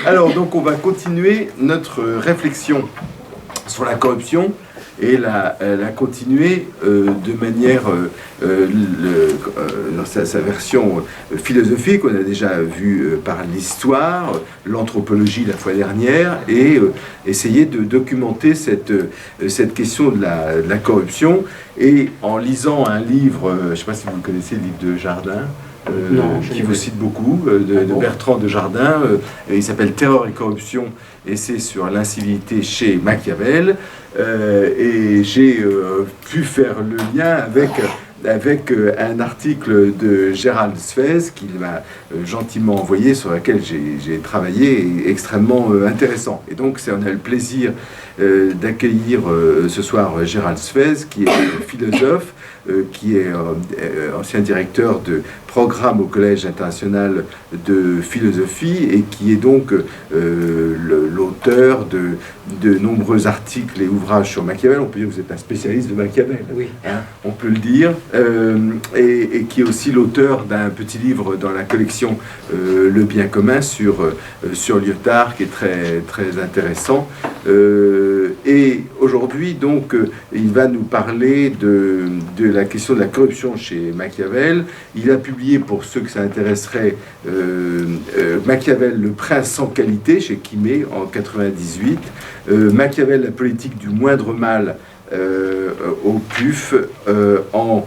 Alors, donc, on va continuer notre réflexion sur la corruption et la continuer de manière, dans sa version philosophique. On a déjà vu par l'histoire, l'anthropologie la fois dernière, et essayer de documenter cette question de la corruption. Et en lisant un livre, je ne sais pas si vous connaissez le livre de Jardin, qui vous cite beaucoup, de Bertrand de Jardin, il s'appelle Terreur et corruption, et c'est sur l'incivilité chez Machiavel, et j'ai pu faire le lien avec un article de Gérald Sfez qu'il m'a gentiment envoyé, sur lequel j'ai travaillé, et extrêmement intéressant. Et donc on a le plaisir d'accueillir ce soir Gérald Sfez, qui est philosophe, qui est ancien directeur de programme au Collège international de philosophie, et qui est donc l'auteur de nombreux articles et ouvrages sur Machiavel. On peut dire que vous êtes un spécialiste de Machiavel, oui. Hein, on peut le dire, et qui est aussi l'auteur d'un petit livre dans la collection Le Bien commun sur Lyotard, qui est très, très intéressant. Et aujourd'hui, donc, il va nous parler de la question de la corruption chez Machiavel. Il a publié, pour ceux que ça intéresserait, Machiavel, le prince sans qualité, chez Quimet, en 98. Machiavel, la politique du moindre mal, au PUF, en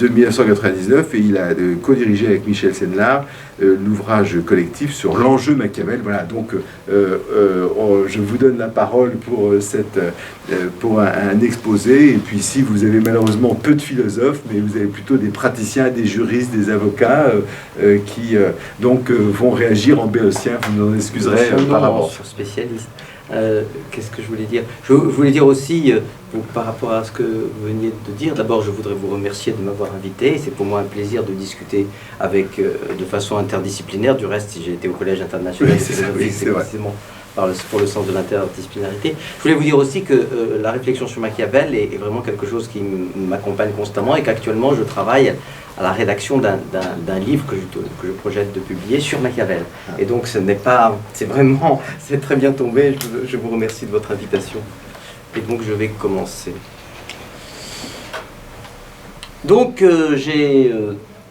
1999, et il a co-dirigé avec Michel Senelard l'ouvrage collectif sur l'enjeu Machiavel. Voilà, donc je vous donne la parole pour un exposé, et puis ici vous avez malheureusement peu de philosophes, mais vous avez plutôt des praticiens, des juristes, des avocats qui donc vont réagir en béotien. Vous nous en excuserez par avance. Je suis spécialiste. Qu'est-ce que je voulais dire? Je voulais dire aussi, par rapport à ce que vous veniez de dire, d'abord je voudrais vous remercier de m'avoir invité. C'est pour moi un plaisir de discuter de façon interdisciplinaire. Du reste, si j'ai été au Collège international, oui, c'est précisément pour le sens de l'interdisciplinarité. Je voulais vous dire aussi que la réflexion sur Machiavel est vraiment quelque chose qui m'accompagne constamment, et qu'actuellement je travaille à la rédaction d'un livre que je projette de publier sur Machiavel. Et donc c'est très bien tombé. Je vous remercie de votre invitation. Et donc je vais commencer. Donc j'ai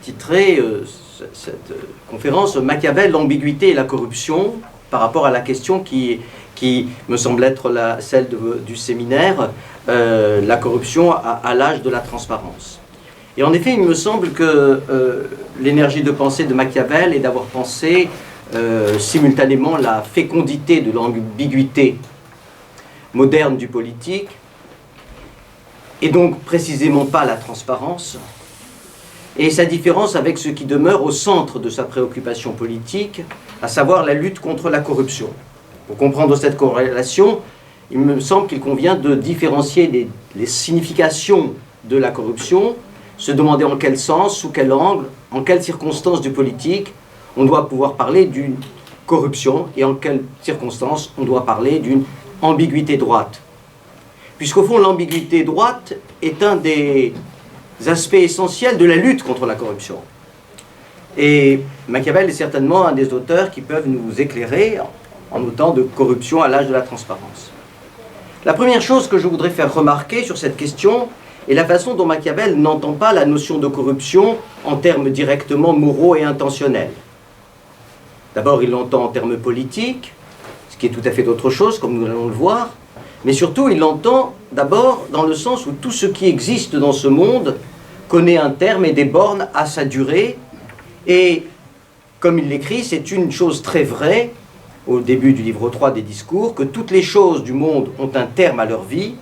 titré cette conférence Machiavel, l'ambiguïté et la corruption, par rapport à la question qui me semble être celle du séminaire, la corruption à l'âge de la transparence. Et en effet, il me semble que l'énergie de pensée de Machiavel est d'avoir pensé simultanément la fécondité de l'ambiguïté moderne du politique, et donc précisément pas la transparence, et sa différence avec ce qui demeure au centre de sa préoccupation politique, à savoir la lutte contre la corruption. Pour comprendre cette corrélation, il me semble qu'il convient de différencier les significations de la corruption, se demander en quel sens, sous quel angle, en quelles circonstances du politique on doit pouvoir parler d'une corruption, et en quelles circonstances on doit parler d'une ambiguïté droite. Puisqu'au fond, l'ambiguïté droite est un des aspects essentiels de la lutte contre la corruption. Et Machiavel est certainement un des auteurs qui peuvent nous éclairer en autant de corruption à l'âge de la transparence. La première chose que je voudrais faire remarquer sur cette question est la façon dont Machiavel n'entend pas la notion de corruption en termes directement moraux et intentionnels. D'abord, il l'entend en termes politiques, ce qui est tout à fait autre chose, comme nous allons le voir, mais surtout, il l'entend d'abord dans le sens où tout ce qui existe dans ce monde connaît un terme et des bornes à sa durée, et comme il l'écrit, c'est une chose très vraie, au début du livre 3 des Discours, que toutes les choses du monde ont un terme à leur vie,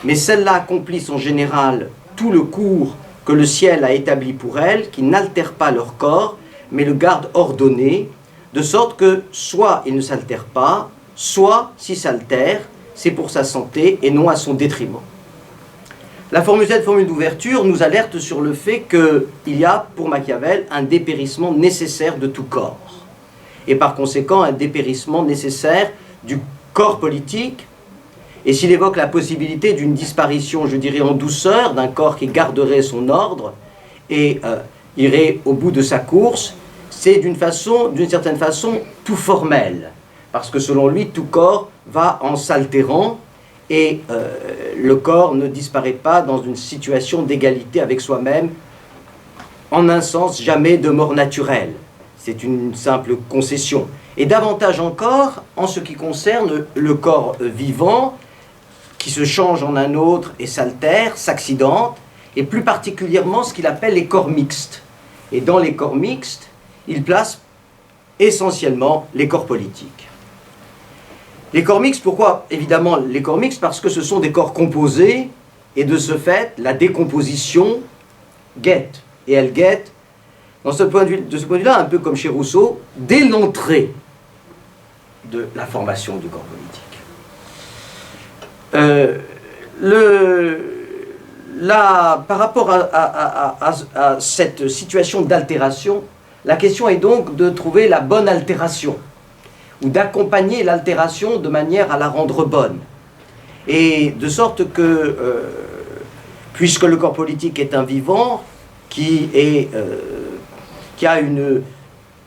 mais celles-là accomplissent en général tout le cours que le ciel a établi pour elles, qui n'altèrent pas leur corps, mais le gardent ordonné, de sorte que soit il ne s'altère pas, soit, si s'altère, c'est pour sa santé et non à son détriment. Cette formule d'ouverture nous alerte sur le fait qu'il y a, pour Machiavel, un dépérissement nécessaire de tout corps. Et par conséquent, un dépérissement nécessaire du corps politique. Et s'il évoque la possibilité d'une disparition, je dirais en douceur, d'un corps qui garderait son ordre et irait au bout de sa course, c'est d'une certaine façon, tout formel. Parce que selon lui, tout corps va en s'altérant et le corps ne disparaît pas dans une situation d'égalité avec soi-même, en un sens, jamais de mort naturelle. C'est une simple concession. Et davantage encore en ce qui concerne le corps vivant, qui se change en un autre et s'altère, s'accidente, et plus particulièrement ce qu'il appelle les corps mixtes. Et dans les corps mixtes, il place essentiellement les corps politiques. Les corps mixtes, pourquoi évidemment les corps mixtes? Parce que ce sont des corps composés, et de ce fait, la décomposition guette. Et elle guette, de ce point de vue-là, un peu comme chez Rousseau, dès l'entrée de la formation du corps politique. Par rapport à cette situation d'altération, la question est donc de trouver la bonne altération, ou d'accompagner l'altération de manière à la rendre bonne. Et de sorte que, puisque le corps politique est un vivant, qui a une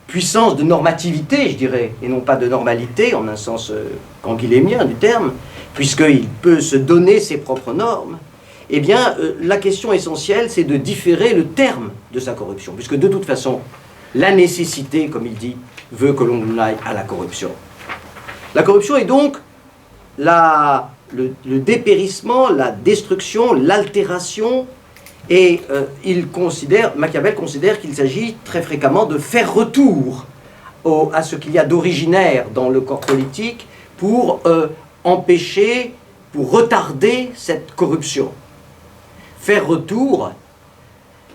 puissance de normativité, je dirais, et non pas de normalité, en un sens canguilhémien du terme, puisqu'il peut se donner ses propres normes, eh bien, la question essentielle, c'est de différer le terme de sa corruption, puisque de toute façon, la nécessité, comme il dit, veut que l'on aille à la corruption. La corruption est donc le dépérissement, la destruction, l'altération, et Machiavel considère qu'il s'agit très fréquemment de faire retour à ce qu'il y a d'originaire dans le corps politique pour empêcher, pour retarder cette corruption. Faire retour,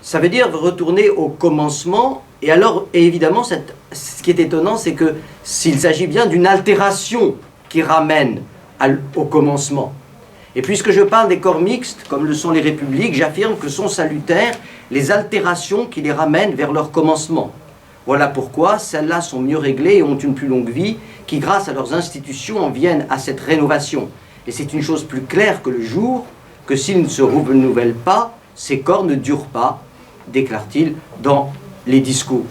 ça veut dire retourner au commencement, et évidemment, ce qui est étonnant, c'est que s'il s'agit bien d'une altération qui ramène au commencement. Et puisque je parle des corps mixtes, comme le sont les républiques, j'affirme que sont salutaires les altérations qui les ramènent vers leur commencement. Voilà pourquoi celles-là sont mieux réglées et ont une plus longue vie, qui grâce à leurs institutions en viennent à cette rénovation. Et c'est une chose plus claire que le jour, que s'ils ne se renouvellent pas, ces corps ne durent pas, déclare-t-il dans les discours.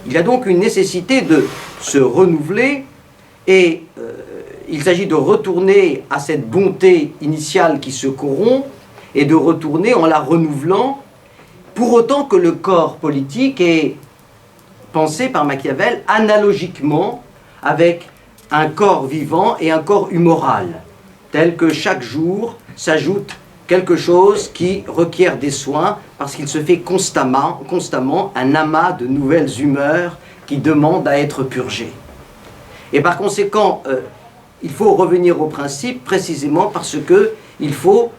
Il y a donc une nécessité de se renouveler et il s'agit de retourner à cette bonté initiale qui se corrompt et de retourner en la renouvelant, pour autant que le corps politique est pensé par Machiavel analogiquement avec un corps vivant et un corps humoral, tel que chaque jour s'ajoute quelque chose qui requiert des soins parce qu'il se fait constamment un amas de nouvelles humeurs qui demandent à être purgées. Et par conséquent, il faut revenir au principe précisément parce qu'il faut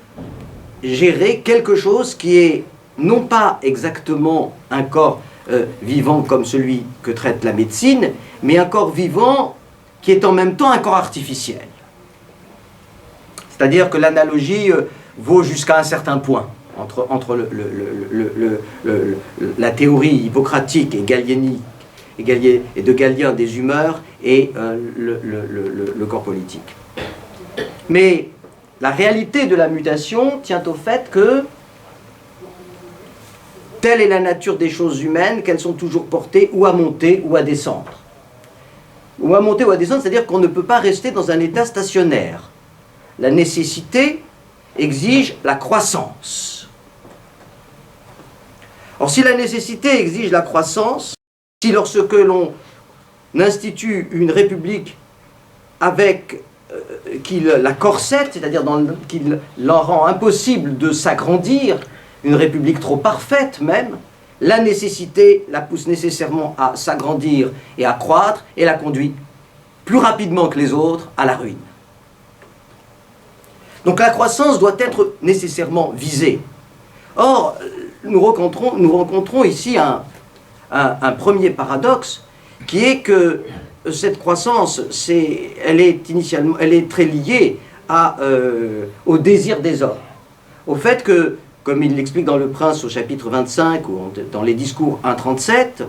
gérer quelque chose qui est non pas exactement un corps vivant comme celui que traite la médecine, mais un corps vivant qui est en même temps un corps artificiel. C'est-à-dire que l'analogie vaut jusqu'à un certain point entre la théorie hippocratique et galiénique et de Galien des humeurs et le corps politique. Mais la réalité de la mutation tient au fait que telle est la nature des choses humaines, qu'elles sont toujours portées ou à monter ou à descendre. Ou à monter ou à descendre, c'est-à-dire qu'on ne peut pas rester dans un état stationnaire. La nécessité exige la croissance. Or, si la nécessité exige la croissance, si lorsque l'on institue une république avec qui la corsette, c'est-à-dire qu'il l'en rend impossible de s'agrandir, une république trop parfaite même, la nécessité la pousse nécessairement à s'agrandir et à croître et la conduit plus rapidement que les autres à la ruine. Donc la croissance doit être nécessairement visée. Or, nous rencontrons ici un premier paradoxe qui est que cette croissance, elle est très liée au désir des hommes. Au fait que, comme il l'explique dans Le Prince au chapitre 25 ou dans les discours 1.37,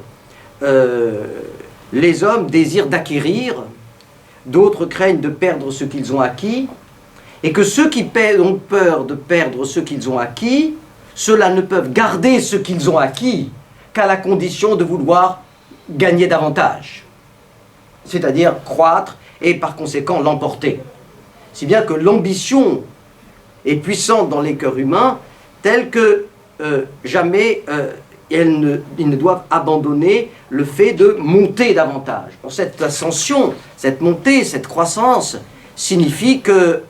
les hommes désirent d'acquérir, d'autres craignent de perdre ce qu'ils ont acquis, et que ceux qui ont peur de perdre ce qu'ils ont acquis, ceux-là ne peuvent garder ce qu'ils ont acquis qu'à la condition de vouloir gagner davantage, c'est-à-dire croître et par conséquent l'emporter. Si bien que l'ambition est puissante dans les cœurs humains, telle que jamais ils ne doivent abandonner le fait de monter davantage. Bon, cette ascension, cette montée, cette croissance signifie que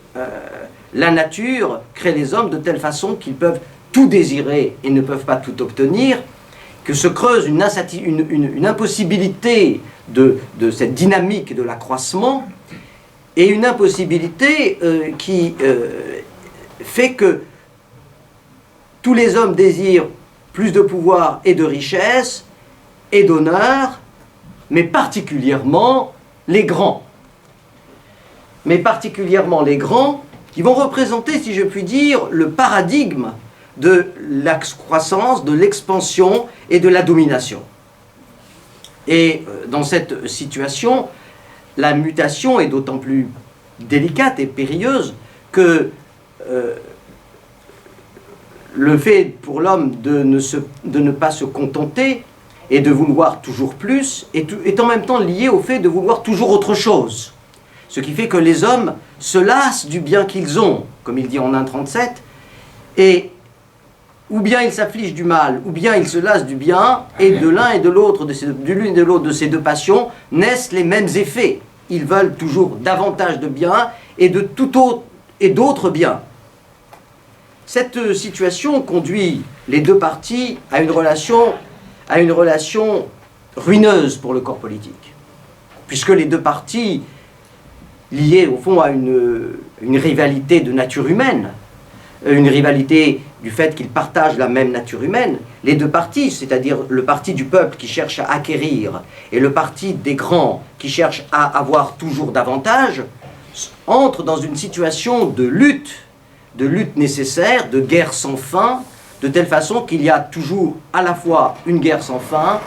la nature crée les hommes de telle façon qu'ils peuvent tout désirer et ne peuvent pas tout obtenir, que se creuse une impossibilité de cette dynamique de l'accroissement, et une impossibilité qui fait que tous les hommes désirent plus de pouvoir et de richesse et d'honneur, mais particulièrement les grands. Mais particulièrement les grands qui vont représenter, si je puis dire, le paradigme de la croissance, de l'expansion et de la domination. Et dans cette situation, la mutation est d'autant plus délicate et périlleuse que le fait pour l'homme de ne pas se contenter et de vouloir toujours plus est en même temps lié au fait de vouloir toujours autre chose. Ce qui fait que les hommes se lassent du bien qu'ils ont, comme il dit en 1,37, et ou bien ils s'affligent du mal, ou bien ils se lassent du bien, et de l'un et de l'autre, de l'une et de l'autre de ces deux passions, naissent les mêmes effets. Ils veulent toujours davantage de bien et de tout autre et d'autres biens. Cette situation conduit les deux parties à une relation ruineuse pour le corps politique, puisque les deux parties, liées au fond à une rivalité de nature humaine, une rivalité du fait qu'ils partagent la même nature humaine, les deux partis, c'est-à-dire le parti du peuple qui cherche à acquérir et le parti des grands qui cherche à avoir toujours davantage, entrent dans une situation de lutte nécessaire, de guerre sans fin, de telle façon qu'il y a toujours à la fois une guerre sans fin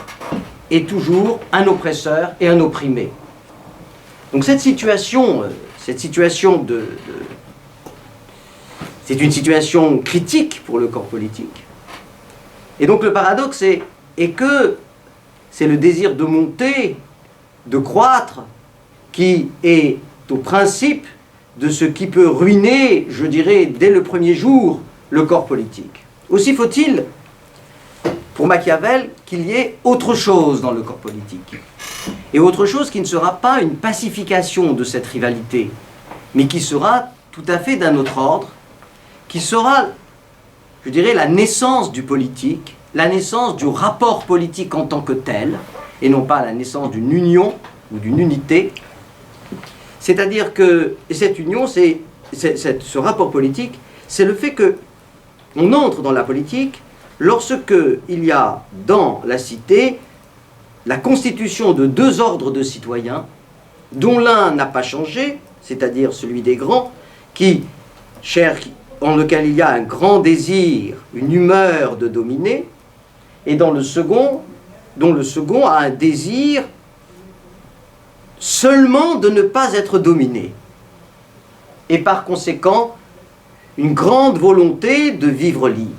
et toujours un oppresseur et un opprimé. Donc cette situation c'est une situation critique pour le corps politique. Et donc le paradoxe est que c'est le désir de monter, de croître, qui est au principe de ce qui peut ruiner, je dirais, dès le premier jour, le corps politique. Aussi faut-il, pour Machiavel, qu'il y ait autre chose dans le corps politique. Et autre chose qui ne sera pas une pacification de cette rivalité, mais qui sera tout à fait d'un autre ordre, qui sera, je dirais, la naissance du politique, la naissance du rapport politique en tant que tel, et non pas la naissance d'une union ou d'une unité. C'est-à-dire que cette union, ce rapport politique, c'est le fait qu'on entre dans la politique lorsque il y a dans la cité la constitution de deux ordres de citoyens, dont l'un n'a pas changé, c'est-à-dire celui des grands, en lequel il y a un grand désir, une humeur de dominer, et dont le second a un désir seulement de ne pas être dominé. Et par conséquent, une grande volonté de vivre libre.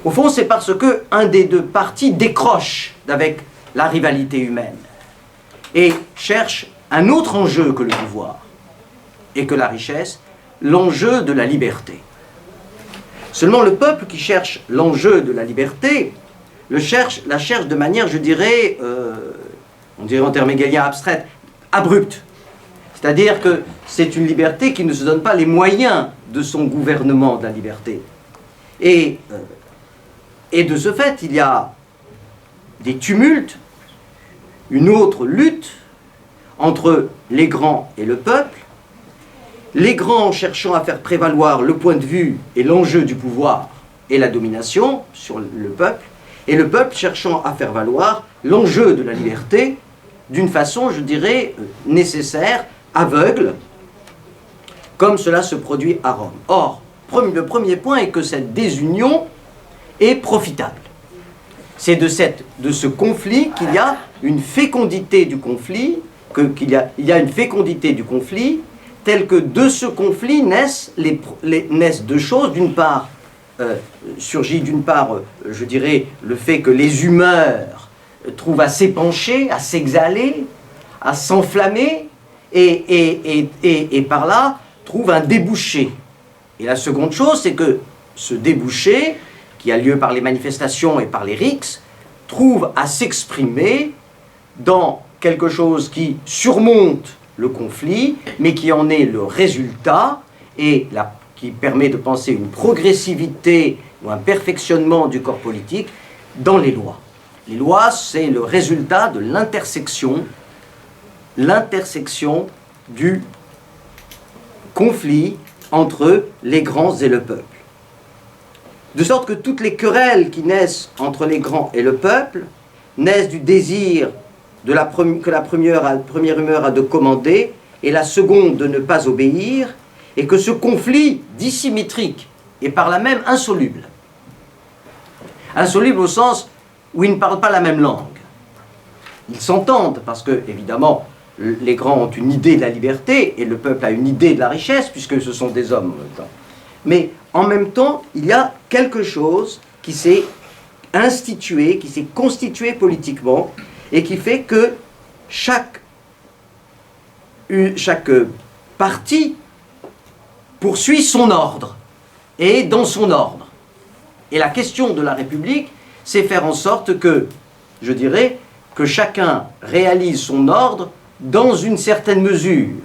Au fond, c'est parce qu'un des deux partis décroche avec la rivalité humaine et cherche un autre enjeu que le pouvoir et que la richesse, l'enjeu de la liberté. Seulement le peuple qui cherche l'enjeu de la liberté la cherche de manière, je dirais, on dirait en termes hegéliens abstraits, abrupte. C'est-à-dire que c'est une liberté qui ne se donne pas les moyens de son gouvernement de la liberté. Et de ce fait, il y a des tumultes, une autre lutte entre les grands et le peuple, les grands cherchant à faire prévaloir le point de vue et l'enjeu du pouvoir et la domination sur le peuple, et le peuple cherchant à faire valoir l'enjeu de la liberté d'une façon, je dirais, nécessaire, aveugle, comme cela se produit à Rome. Or, le premier point est que cette désunion est profitable. C'est de ce conflit qu'il y a une fécondité du conflit, il y a une fécondité du conflit, telle que de ce conflit naissent deux choses. D'une part, surgit d'une part, je dirais, le fait que les humeurs trouvent à s'épancher, à s'exhaler, à s'enflammer, et par là trouvent un débouché. Et la seconde chose, c'est que ce débouché, qui a lieu par les manifestations et par les rixes, trouve à s'exprimer dans quelque chose qui surmonte le conflit, mais qui en est le résultat et qui permet de penser une progressivité ou un perfectionnement du corps politique dans les lois. Les lois, c'est le résultat de l'intersection du conflit entre les grands et le peuple. De sorte que toutes les querelles qui naissent entre les grands et le peuple naissent du désir que la première humeur a de commander et la seconde de ne pas obéir, et que ce conflit dissymétrique est par là même insoluble. Insoluble au sens où ils ne parlent pas la même langue. Ils s'entendent parce que, évidemment, les grands ont une idée de la liberté et le peuple a une idée de la richesse, puisque ce sont des hommes en même temps. Mais en même temps, il y a quelque chose qui s'est institué, qui s'est constitué politiquement, et qui fait que chaque parti poursuit son ordre, et dans son ordre. Et la question de la République, c'est faire en sorte que, je dirais, que chacun réalise son ordre dans une certaine mesure.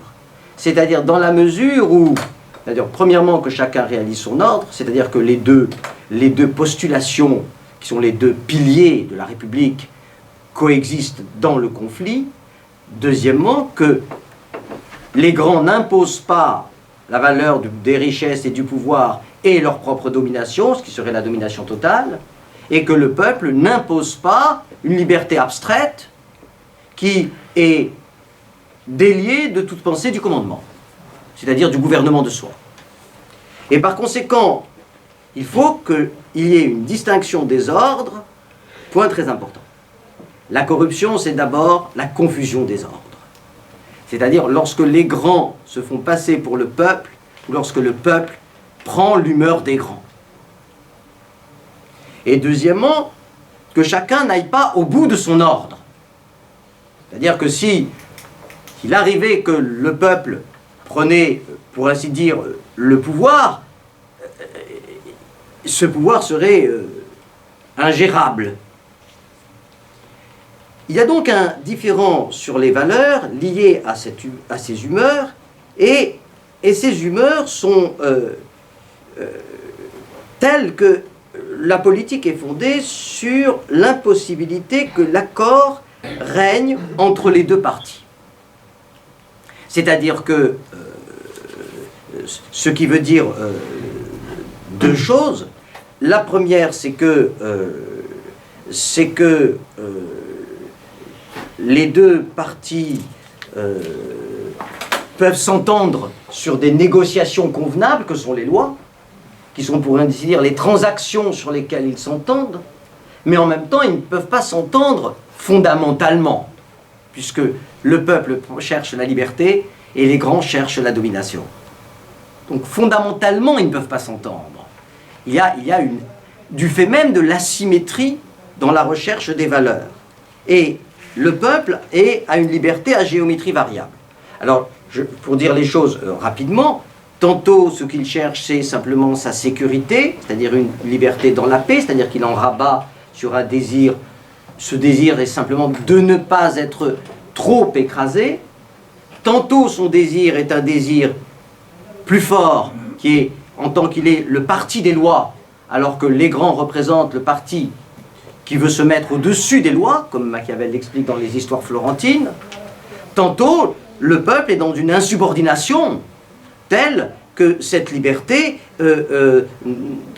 C'est-à-dire dans la mesure où, c'est-à-dire premièrement que chacun réalise son ordre, c'est-à-dire que les deux postulations, qui sont les deux piliers de la République, coexistent dans le conflit. Deuxièmement, que les grands n'imposent pas la valeur des richesses et du pouvoir et leur propre domination, ce qui serait la domination totale, et que le peuple n'impose pas une liberté abstraite qui est déliée de toute pensée du commandement, c'est-à-dire du gouvernement de soi. Et par conséquent, il faut qu'il y ait une distinction des ordres, point très important. La corruption, c'est d'abord la confusion des ordres. C'est-à-dire lorsque les grands se font passer pour le peuple, ou lorsque le peuple prend l'humeur des grands. Et deuxièmement, que chacun n'aille pas au bout de son ordre. C'est-à-dire que s'il arrivait que le peuple prenait, pour ainsi dire, le pouvoir, ce pouvoir serait ingérable. Il y a donc un différent sur les valeurs liées à ces humeurs, et ces humeurs sont telles que la politique est fondée sur l'impossibilité que l'accord règne entre les deux parties. C'est-à-dire que, ce qui veut dire deux choses. La première, c'est que les deux parties peuvent s'entendre sur des négociations convenables, que sont les lois, qui sont pour ainsi dire les transactions sur lesquelles ils s'entendent, mais en même temps ils ne peuvent pas s'entendre fondamentalement, puisque le peuple cherche la liberté et les grands cherchent la domination. Donc fondamentalement ils ne peuvent pas s'entendre. Il y a du fait même de l'asymétrie dans la recherche des valeurs. Et le peuple a une liberté à géométrie variable. Alors, pour dire les choses rapidement, tantôt ce qu'il cherche c'est simplement sa sécurité, c'est-à-dire une liberté dans la paix, c'est-à-dire qu'il en rabat sur un désir. Ce désir est simplement de ne pas être trop écrasé. Tantôt son désir est un désir plus fort, qui est en tant qu'il est le parti des lois, alors que les grands représentent le parti qui veut se mettre au-dessus des lois, comme Machiavel l'explique dans les histoires florentines. Tantôt, le peuple est dans une insubordination telle que cette liberté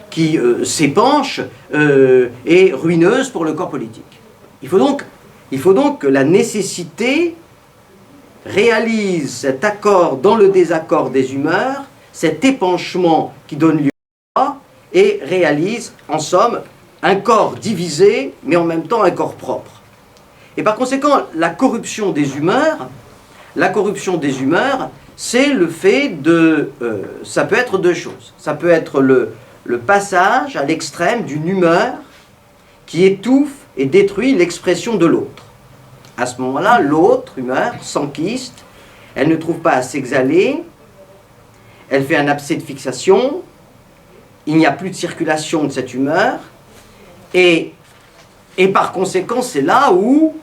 qui s'épanche est ruineuse pour le corps politique. Il faut donc que la nécessité réalise cet accord dans le désaccord des humeurs, cet épanchement qui donne lieu à la loi, et réalise, en somme, un corps divisé, mais en même temps un corps propre. Et par conséquent, la corruption des humeurs, c'est le fait de... ça peut être deux choses. Ça peut être le passage à l'extrême d'une humeur qui étouffe et détruit l'expression de l'autre. À ce moment-là, l'autre humeur s'enquiste, elle ne trouve pas à s'exhaler, elle fait un abcès de fixation, il n'y a plus de circulation de cette humeur, et par conséquent, c'est là où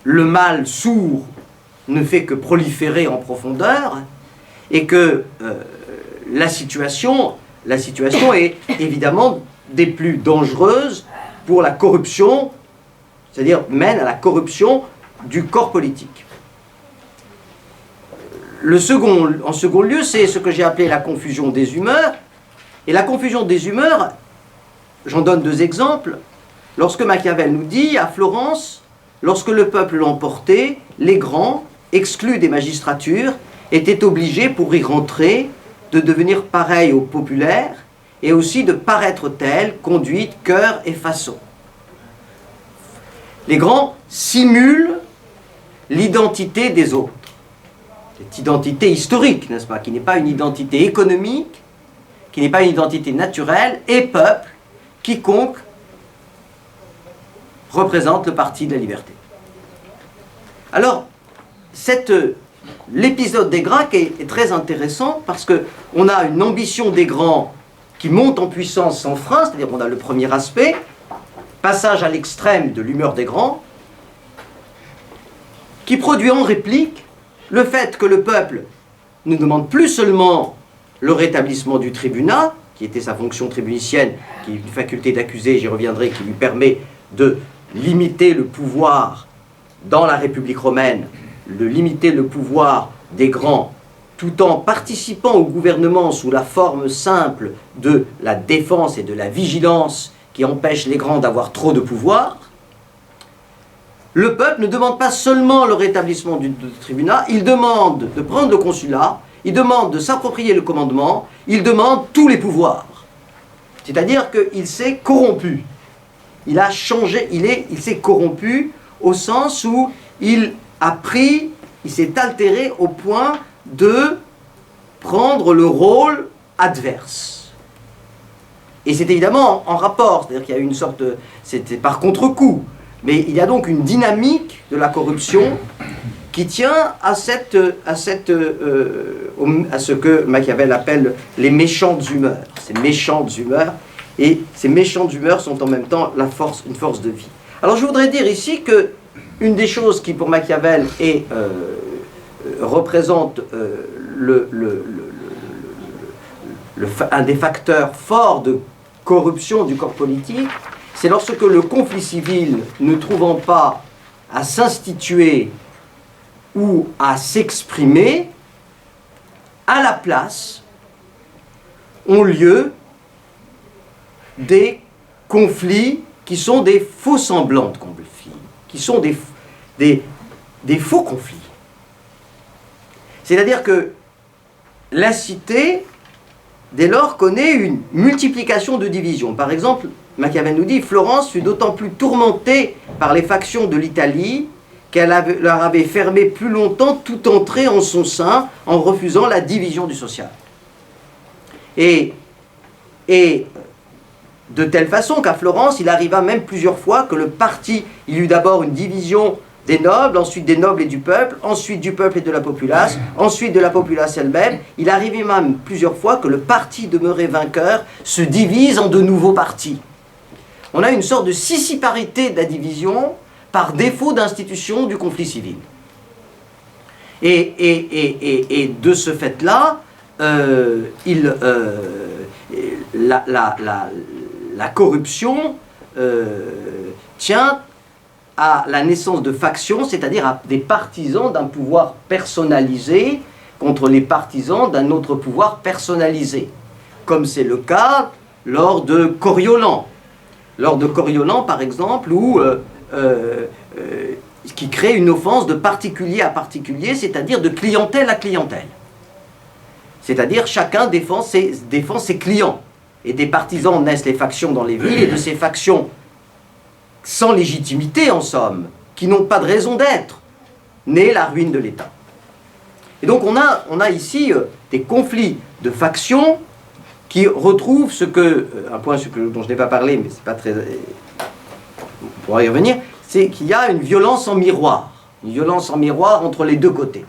le mal sourd ne fait que proliférer en profondeur, et que la situation est évidemment des plus dangereuses pour la corruption, c'est-à-dire mène à la corruption du corps politique. En second lieu, c'est ce que j'ai appelé la confusion des humeurs. Et la confusion des humeurs, j'en donne deux exemples. Lorsque Machiavel nous dit, à Florence, lorsque le peuple l'emportait, les grands, exclus des magistratures, étaient obligés, pour y rentrer, de devenir pareils aux populaires et aussi de paraître tels, conduite, cœur et façon. Les grands simulent l'identité des autres. Cette identité historique, n'est-ce pas, qui n'est pas une identité économique, qui n'est pas une identité naturelle, et peuple, quiconque représente le parti de la liberté. Alors, l'épisode des Gracques est très intéressant parce qu'on a une ambition des grands qui monte en puissance sans frein, c'est-à-dire on a le premier aspect, passage à l'extrême de l'humeur des grands, qui produit en réplique le fait que le peuple ne demande plus seulement le rétablissement du tribunat, qui était sa fonction tribunicienne, qui est une faculté d'accuser, j'y reviendrai, qui lui permet de limiter le pouvoir dans la République romaine, de limiter le pouvoir des grands, tout en participant au gouvernement sous la forme simple de la défense et de la vigilance qui empêche les grands d'avoir trop de pouvoir. Le peuple ne demande pas seulement le rétablissement du tribunat, il demande de prendre le consulat, il demande de s'approprier le commandement, il demande tous les pouvoirs. C'est-à-dire qu'il s'est corrompu. Il a changé, il s'est corrompu au sens où il s'est altéré au point de prendre le rôle adverse. Et c'est évidemment en rapport, c'est-à-dire qu'il y a une sorte de... C'était par contre-coup. Mais il y a donc une dynamique de la corruption qui tient à ce que Machiavel appelle les méchantes humeurs. Ces méchantes humeurs, et ces méchantes humeurs sont en même temps une force de vie. Alors je voudrais dire ici que une des choses qui pour Machiavel représente un des facteurs forts de corruption du corps politique, c'est lorsque le conflit civil, ne trouvant pas à s'instituer ou à s'exprimer, à la place ont lieu des conflits qui sont des faux semblants de conflits, qui sont des faux conflits. C'est-à-dire que la cité, dès lors, connaît une multiplication de divisions. Par exemple, Machiavel nous dit, Florence fut d'autant plus tourmentée par les factions de l'Italie qu'elle leur avait fermé plus longtemps toute entrée en son sein en refusant la division du social. Et de telle façon qu'à Florence, il arriva même plusieurs fois que le parti, il y eut d'abord une division des nobles, ensuite des nobles et du peuple, ensuite du peuple et de la populace, ensuite de la populace elle-même. Il arrivait même plusieurs fois que le parti demeuré vainqueur se divise en de nouveaux partis. On a une sorte de sissiparité de la division par défaut d'institution du conflit civil. Et de ce fait-là, la corruption tient à la naissance de factions, c'est-à-dire à des partisans d'un pouvoir personnalisé contre les partisans d'un autre pouvoir personnalisé, comme c'est le cas lors de Coriolan. Lors de Coriolan, par exemple, qui crée une offense de particulier à particulier, c'est-à-dire de clientèle à clientèle. C'est-à-dire chacun défend ses clients. Et des partisans naissent les factions dans les villes, et de ces factions sans légitimité, en somme, qui n'ont pas de raison d'être, naît la ruine de l'État. Et donc on a ici des conflits de factions qui retrouve ce que, un point dont je n'ai pas parlé, mais c'est pas très... On pourra y revenir, c'est qu'il y a une violence en miroir entre les deux côtés.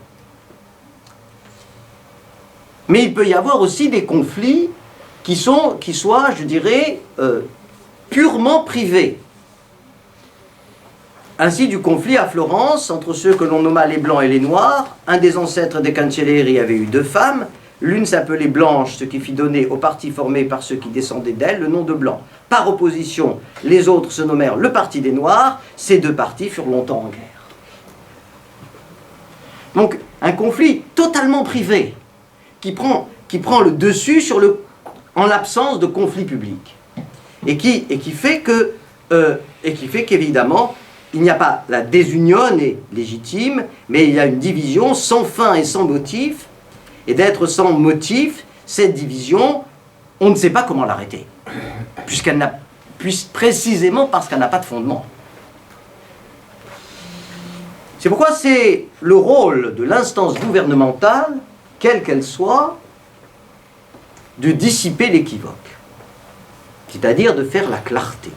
Mais il peut y avoir aussi des conflits qui soient, je dirais, purement privés. Ainsi, du conflit à Florence entre ceux que l'on nomma les Blancs et les Noirs, un des ancêtres des Cancelleri avait eu 2 femmes, l'une s'appelait Blanche, ce qui fit donner au parti formé par ceux qui descendaient d'elle le nom de Blanc. Par opposition, les autres se nommèrent le Parti des Noirs, ces 2 partis furent longtemps en guerre. Donc, un conflit totalement privé, qui prend le dessus en l'absence de conflit public. Et qui fait qu'évidemment, il n'y a pas la désunion est légitime, mais il y a une division sans fin et sans motif. Et d'être sans motif, cette division, on ne sait pas comment l'arrêter. Précisément parce qu'elle n'a pas de fondement. C'est pourquoi c'est le rôle de l'instance gouvernementale, quelle qu'elle soit, de dissiper l'équivoque. C'est-à-dire de faire la clarté.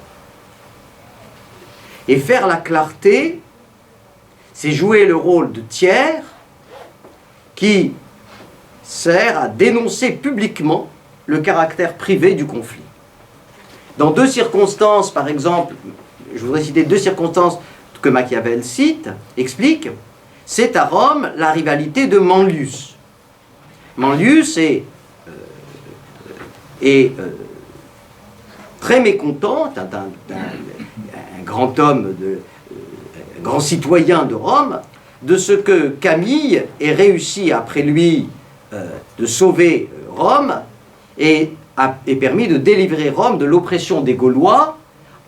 Et faire la clarté, c'est jouer le rôle de tiers qui sert à dénoncer publiquement le caractère privé du conflit. Dans 2 circonstances, par exemple, je voudrais citer 2 circonstances que Machiavel explique, c'est à Rome la rivalité de Manlius. Manlius est très mécontent, un grand homme, un grand citoyen de Rome, de ce que Camille ait réussi après lui de sauver Rome et ait permis de délivrer Rome de l'oppression des Gaulois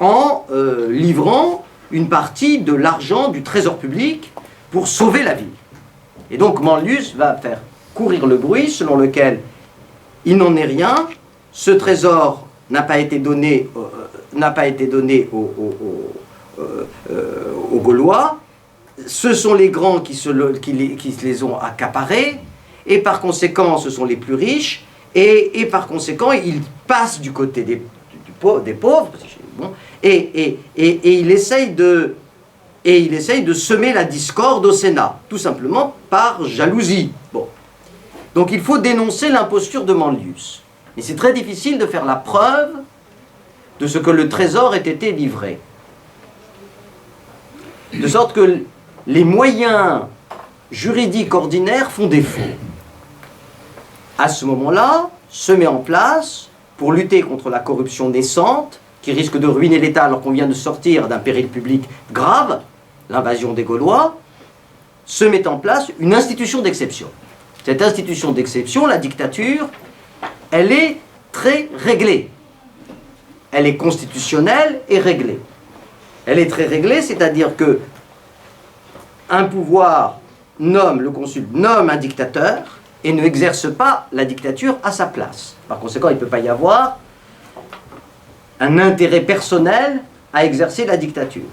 en livrant une partie de l'argent du trésor public pour sauver la ville. Et donc Manlius va faire courir le bruit selon lequel il n'en est rien, ce trésor n'a pas été donné aux Gaulois, ce sont les grands qui se les ont accaparés, et par conséquent ce sont les plus riches, et par conséquent ils passent du côté des pauvres, bon, et il essaye de semer la discorde au Sénat, tout simplement par jalousie. Bon. Donc il faut dénoncer l'imposture de Manlius. Et c'est très difficile de faire la preuve de ce que le trésor ait été livré. De sorte que les moyens juridiques ordinaires font défaut. À ce moment-là, se met en place, pour lutter contre la corruption naissante, qui risque de ruiner l'État alors qu'on vient de sortir d'un péril public grave, l'invasion des Gaulois, se met en place une institution d'exception. Cette institution d'exception, la dictature, elle est très réglée. Elle est constitutionnelle et réglée. Elle est très réglée, c'est-à-dire que un pouvoir le consul nomme un dictateur et ne exerce pas la dictature à sa place. Par conséquent, il ne peut pas y avoir un intérêt personnel à exercer la dictature.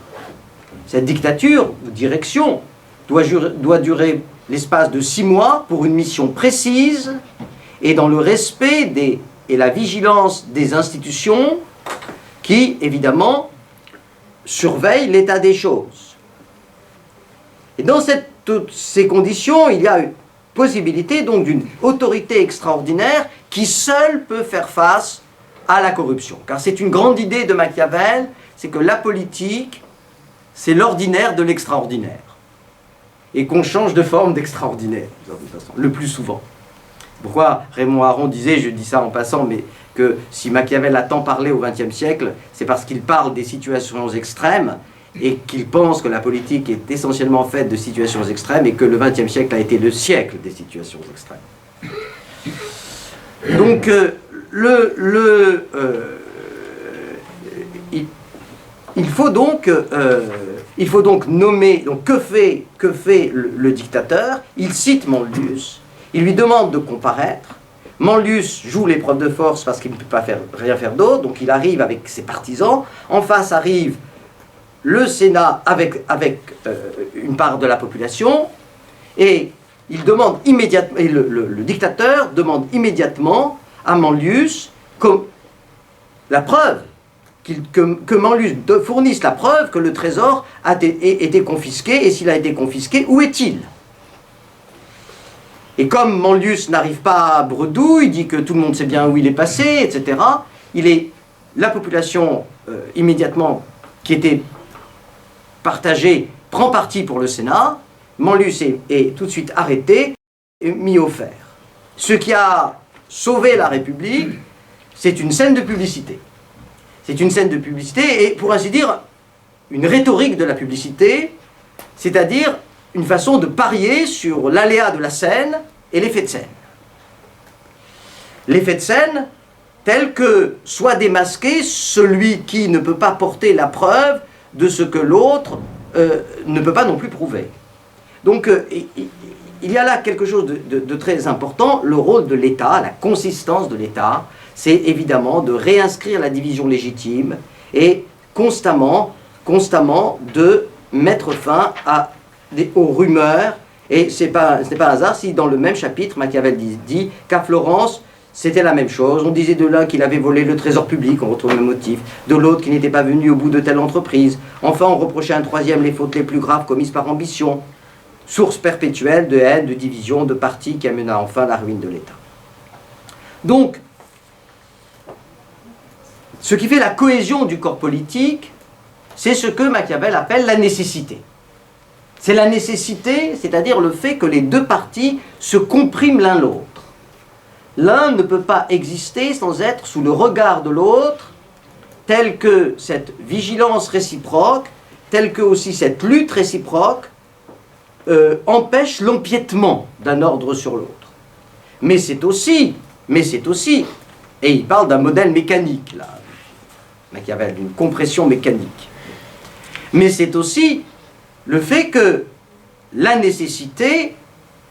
Cette dictature, ou direction, doit durer l'espace de 6 mois pour une mission précise et dans le respect et la vigilance des institutions qui, évidemment, surveillent l'état des choses. Et dans toutes ces conditions, il y a une possibilité donc d'une autorité extraordinaire qui seule peut faire face à la corruption. Car c'est une grande idée de Machiavel, c'est que la politique, c'est l'ordinaire de l'extraordinaire. Et qu'on change de forme d'extraordinaire, le plus souvent. Pourquoi Raymond Aron disait, je dis ça en passant, mais que si Machiavel a tant parlé au XXe siècle, c'est parce qu'il parle des situations extrêmes et qu'il pense que la politique est essentiellement faite de situations extrêmes et que le XXe siècle a été le siècle des situations extrêmes. Donc, il faut donc nommer. Donc, que fait le dictateur? Il cite Manlius, il lui demande de comparaître. Manlius joue l'épreuve de force parce qu'il ne peut pas rien faire d'autre, donc il arrive avec ses partisans. En face arrive le Sénat avec une part de la population, et il demande immédiatement, et le dictateur demande immédiatement à Manlius comme la preuve, que Manlius fournisse la preuve que le trésor a été confisqué, et s'il a été confisqué, où est-il? Et comme Manlius n'arrive pas à Bredouille, dit que tout le monde sait bien où il est passé, etc., la population immédiatement qui était partagée prend parti pour le Sénat. Manlius est tout de suite arrêté et mis au fer. Ce qui a sauvé la République, c'est une scène de publicité. C'est une scène de publicité et, pour ainsi dire, une rhétorique de la publicité, c'est-à-dire une façon de parier sur l'aléa de la scène et l'effet de scène. L'effet de scène tel que soit démasqué celui qui ne peut pas porter la preuve de ce que l'autre ne peut pas non plus prouver. Donc il y a là quelque chose de très important. Le rôle de l'État, la consistance de l'État, c'est évidemment de réinscrire la division légitime et constamment de mettre fin aux rumeurs. Et ce n'est pas un hasard si dans le même chapitre, Machiavel dit qu'à Florence, c'était la même chose. On disait de l'un qu'il avait volé le trésor public, on retrouve le motif, de l'autre qu'il n'était pas venu au bout de telle entreprise. Enfin, on reprochait à un troisième les fautes les plus graves commises par ambition. Source perpétuelle de haine, de division, de parti qui amena enfin la ruine de l'État. Donc, ce qui fait la cohésion du corps politique, c'est ce que Machiavel appelle la nécessité. C'est la nécessité, c'est-à-dire le fait que les deux partis se compriment l'un l'autre. L'un ne peut pas exister sans être sous le regard de l'autre, tel que cette vigilance réciproque, telle que aussi cette lutte réciproque empêche l'empiètement d'un ordre sur l'autre. Mais c'est aussi, et il parle d'un modèle mécanique, là, Machiavel, d'une compression mécanique. Mais c'est aussi le fait que la nécessité,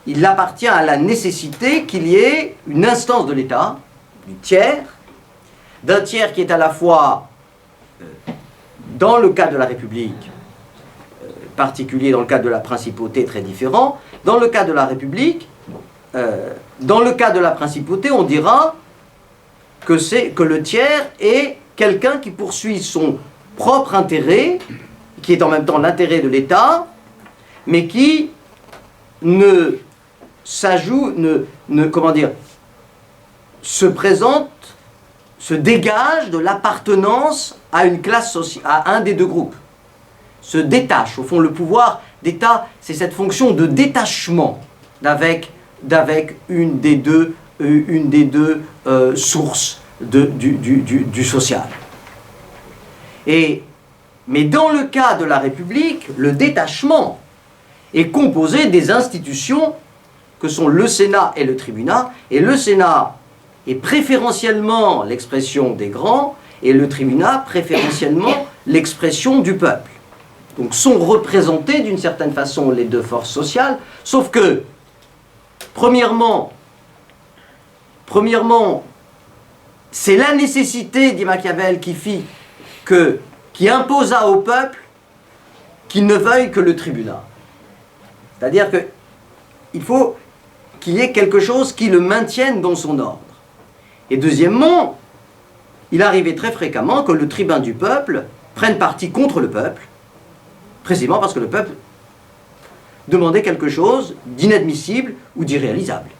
il appartient à la nécessité qu'il y ait une instance de l'État, du tiers, d'un tiers qui est à la fois, dans le cas de la République, particulier dans le cas de la principauté, très différent. Dans le cas de la République, dans le cas de la principauté, on dira que le tiers est quelqu'un qui poursuit son propre intérêt, qui est en même temps l'intérêt de l'État, mais qui se présente, se dégage de l'appartenance à une classe sociale, à un des deux groupes, se détache. Au fond, le pouvoir d'État, c'est cette fonction de détachement d'avec une des deux sources du social. Mais dans le cas de la République, le détachement est composé des institutions que sont le Sénat et le tribunat, et le Sénat est préférentiellement l'expression des grands, et le tribunat préférentiellement l'expression du peuple. Donc sont représentées d'une certaine façon les deux forces sociales, sauf que, premièrement, c'est la nécessité, dit Machiavel, qui imposa au peuple qu'il ne veuille que le tribunat. C'est-à-dire qu'il faut qu'il y ait quelque chose qui le maintienne dans son ordre. Et deuxièmement, il arrivait très fréquemment que le tribun du peuple prenne parti contre le peuple, précisément parce que le peuple demandait quelque chose d'inadmissible ou d'irréalisable.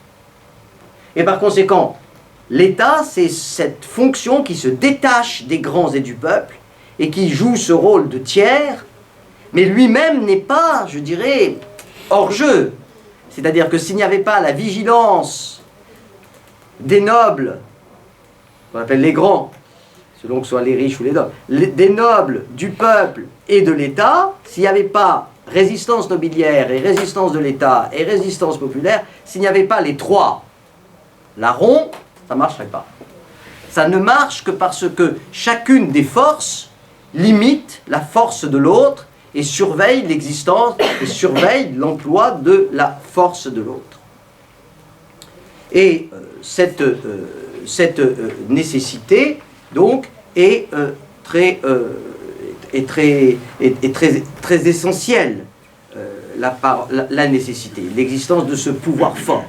Et par conséquent, l'État, c'est cette fonction qui se détache des grands et du peuple, et qui joue ce rôle de tiers, mais lui-même n'est pas, je dirais, hors jeu. C'est-à-dire que s'il n'y avait pas la vigilance des nobles, qu'on appelle les grands, selon que ce soit les riches ou les nobles, des nobles, du peuple et de l'État, s'il n'y avait pas résistance nobiliaire et résistance de l'État et résistance populaire, s'il n'y avait pas les trois larrons, ça ne marcherait pas. Ça ne marche que parce que chacune des forces limite la force de l'autre et surveille l'existence et surveille l'emploi de la force de l'autre. Et cette nécessité, donc, est très essentielle, la nécessité, l'existence de ce pouvoir fort.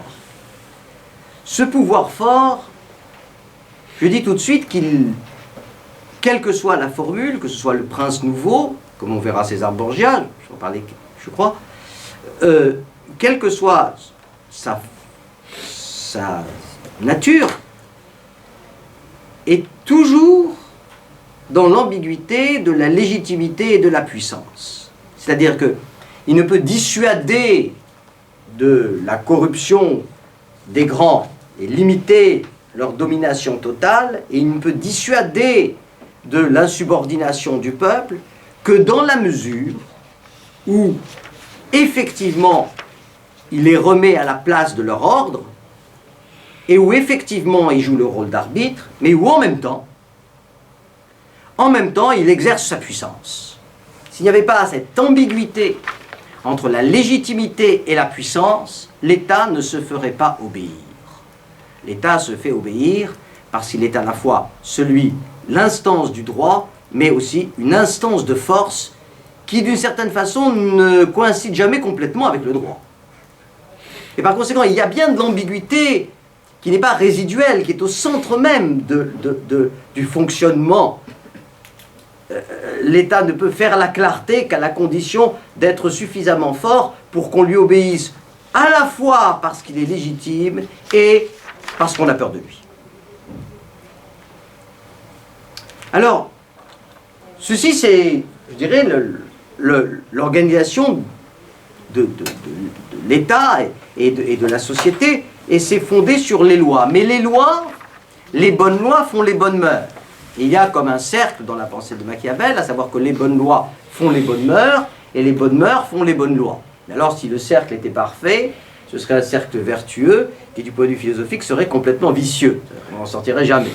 Ce pouvoir fort je dis tout de suite quelle que soit la formule, que ce soit le prince nouveau, comme on verra César Borgia, je vais en parler, je crois, quelle que soit sa nature, est toujours dans l'ambiguïté de la légitimité et de la puissance. C'est-à-dire qu'il ne peut dissuader de la corruption des grands et limiter leur domination totale, et il ne peut dissuader de l'insubordination du peuple que dans la mesure où, effectivement, il les remet à la place de leur ordre, et où, effectivement, il joue le rôle d'arbitre, mais où, en même temps, il exerce sa puissance. S'il n'y avait pas cette ambiguïté entre la légitimité et la puissance, l'État ne se ferait pas obéir. L'État se fait obéir parce qu'il est à la fois l'instance du droit, mais aussi une instance de force qui, d'une certaine façon, ne coïncide jamais complètement avec le droit. Et par conséquent, il y a bien de l'ambiguïté qui n'est pas résiduelle, qui est au centre même du fonctionnement. L'État ne peut faire la clarté qu'à la condition d'être suffisamment fort pour qu'on lui obéisse, à la fois parce qu'il est légitime et parce qu'on a peur de lui. Alors, ceci c'est, je dirais, l'organisation de l'État et de la société, et c'est fondé sur les lois. Mais les lois, les bonnes lois font les bonnes mœurs. Il y a comme un cercle dans la pensée de Machiavel, à savoir que les bonnes lois font les bonnes mœurs, et les bonnes mœurs font les bonnes lois. Mais alors, si le cercle était parfait, ce serait un cercle vertueux, qui du point de vue philosophique serait complètement vicieux. On n'en sortirait jamais.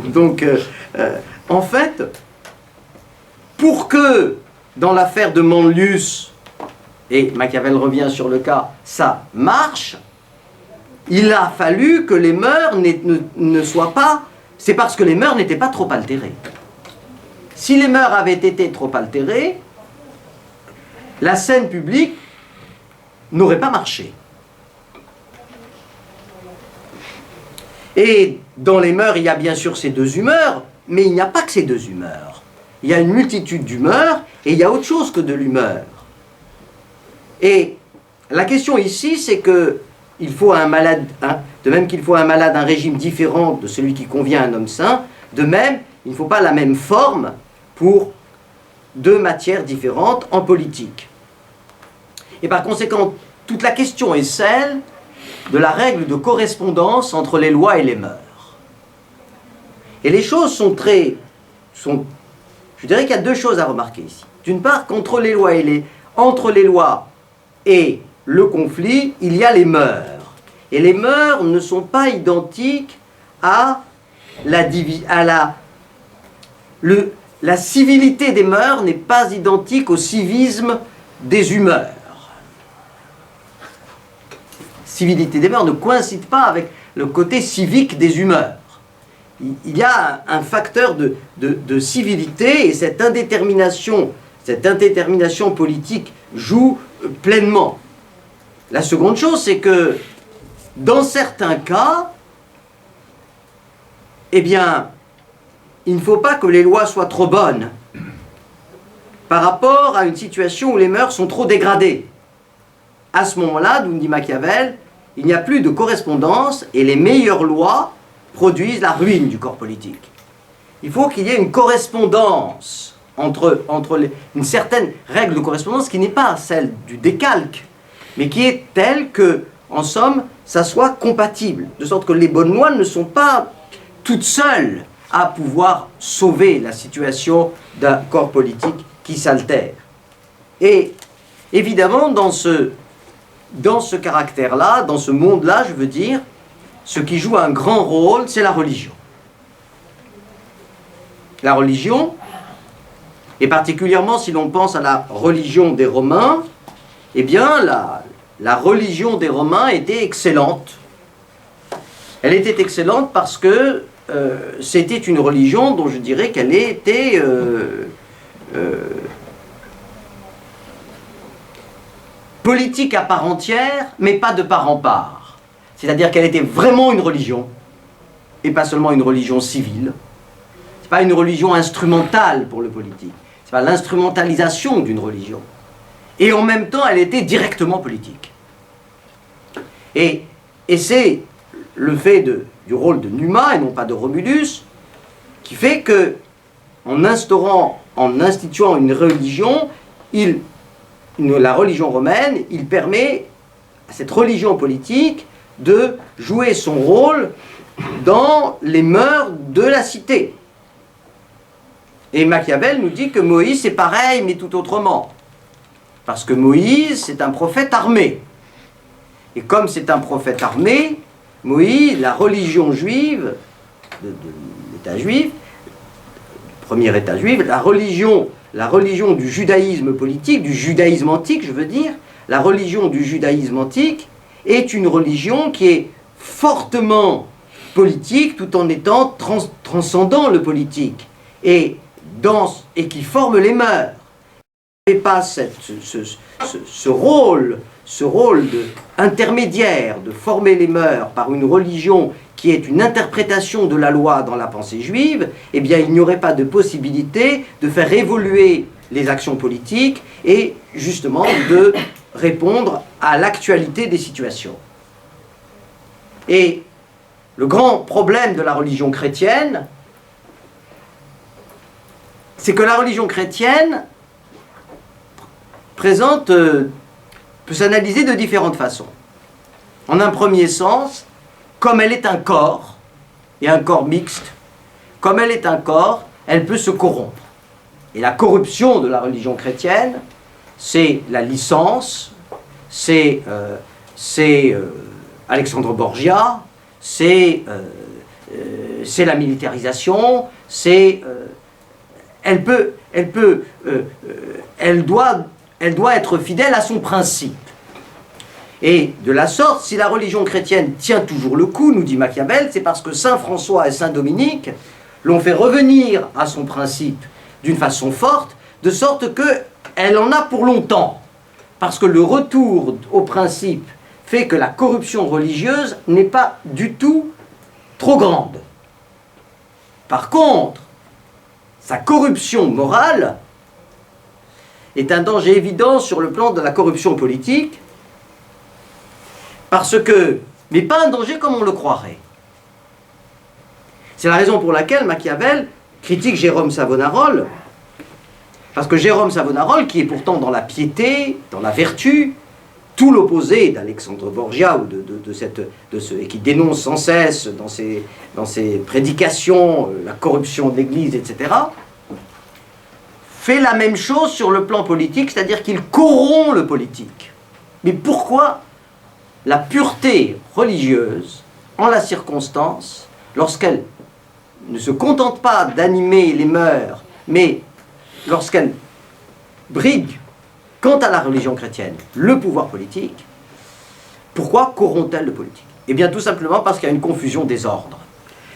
Donc, en fait, pour que, dans l'affaire de Manlius, et Machiavel revient sur le cas, ça marche, il a fallu que les mœurs ne soient pas... C'est parce que les mœurs n'étaient pas trop altérées. Si les mœurs avaient été trop altérées, la scène publique n'aurait pas marché. Et dans les mœurs, il y a bien sûr ces deux humeurs, mais il n'y a pas que ces deux humeurs. Il y a une multitude d'humeurs, et il y a autre chose que de l'humeur. Et la question ici, c'est que il faut à un malade, de même qu'il faut à un malade un régime différent de celui qui convient à un homme sain, de même, il ne faut pas la même forme pour deux matières différentes en politique. Et par conséquent, toute la question est celle de la règle de correspondance entre les lois et les mœurs. Et les choses je dirais qu'il y a deux choses à remarquer ici. D'une part, qu'entre les lois et le conflit, il y a les mœurs. Et les mœurs ne sont pas identiques à la civilité des mœurs n'est pas identique au civisme des humeurs. Civilité des mœurs ne coïncide pas avec le côté civique des humeurs. Il y a un facteur de civilité, et cette indétermination politique joue pleinement. La seconde chose, c'est que dans certains cas, eh bien, il ne faut pas que les lois soient trop bonnes par rapport à une situation où les mœurs sont trop dégradées. À ce moment-là, nous dit Machiavel, il n'y a plus de correspondance et les meilleures lois produisent la ruine du corps politique. Il faut qu'il y ait une correspondance une certaine règle de correspondance qui n'est pas celle du décalque, mais qui est telle que, en somme, ça soit compatible, de sorte que les bonnes lois ne sont pas toutes seules à pouvoir sauver la situation d'un corps politique qui s'altère. Et évidemment, dans ce caractère-là, dans ce monde-là, je veux dire, ce qui joue un grand rôle, c'est la religion. La religion, et particulièrement si l'on pense à la religion des Romains, eh bien, la religion des Romains était excellente. Elle était excellente parce que c'était une religion dont je dirais qu'elle était politique à part entière, mais pas de part en part. C'est-à-dire qu'elle était vraiment une religion, et pas seulement une religion civile. Ce n'est pas une religion instrumentale pour le politique. Ce n'est pas l'instrumentalisation d'une religion. Et en même temps, elle était directement politique. Et c'est le fait du rôle de Numa, et non pas de Romulus, qui fait que, en instituant une religion, la religion romaine, il permet à cette religion politique de jouer son rôle dans les mœurs de la cité. Et Machiavel nous dit que Moïse c'est pareil, mais tout autrement. Parce que Moïse, c'est un prophète armé. Et comme c'est un prophète armé, Moïse, la religion juive, de l'État juif, premier État juif, la religion du judaïsme politique, du judaïsme antique, je veux dire, la religion du judaïsme antique est une religion qui est fortement politique tout en étant transcendant le politique et qui forme les mœurs. Et pas ce rôle intermédiaire de former les mœurs par une religion qui est une interprétation de la loi dans la pensée juive, eh bien il n'y aurait pas de possibilité de faire évoluer les actions politiques et justement de répondre à l'actualité des situations. Et le grand problème de la religion chrétienne, c'est que la religion chrétienne peut s'analyser de différentes façons. En un premier sens, comme elle est un corps, et un corps mixte, comme elle est un corps, elle peut se corrompre. Et la corruption de la religion chrétienne, c'est la licence, c'est Alexandre Borgia, c'est la militarisation, elle doit être fidèle à son principe. Et de la sorte, si la religion chrétienne tient toujours le coup, nous dit Machiavel, c'est parce que saint François et saint Dominique l'ont fait revenir à son principe d'une façon forte, de sorte qu'elle en a pour longtemps. Parce que le retour au principe fait que la corruption religieuse n'est pas du tout trop grande. Par contre, sa corruption morale est un danger évident sur le plan de la corruption politique, mais pas un danger comme on le croirait. C'est la raison pour laquelle Machiavel critique Jérôme Savonarole, parce que Jérôme Savonarole, qui est pourtant dans la piété, dans la vertu, tout l'opposé d'Alexandre Borgia et qui dénonce sans cesse dans ses prédications la corruption de l'Église, etc., fait la même chose sur le plan politique, c'est-à-dire qu'il corrompt le politique. Mais pourquoi la pureté religieuse, en la circonstance, lorsqu'elle ne se contente pas d'animer les mœurs, mais lorsqu'elle brigue, quant à la religion chrétienne, le pouvoir politique, pourquoi corrompt-elle le politique? Eh bien tout simplement parce qu'il y a une confusion des ordres.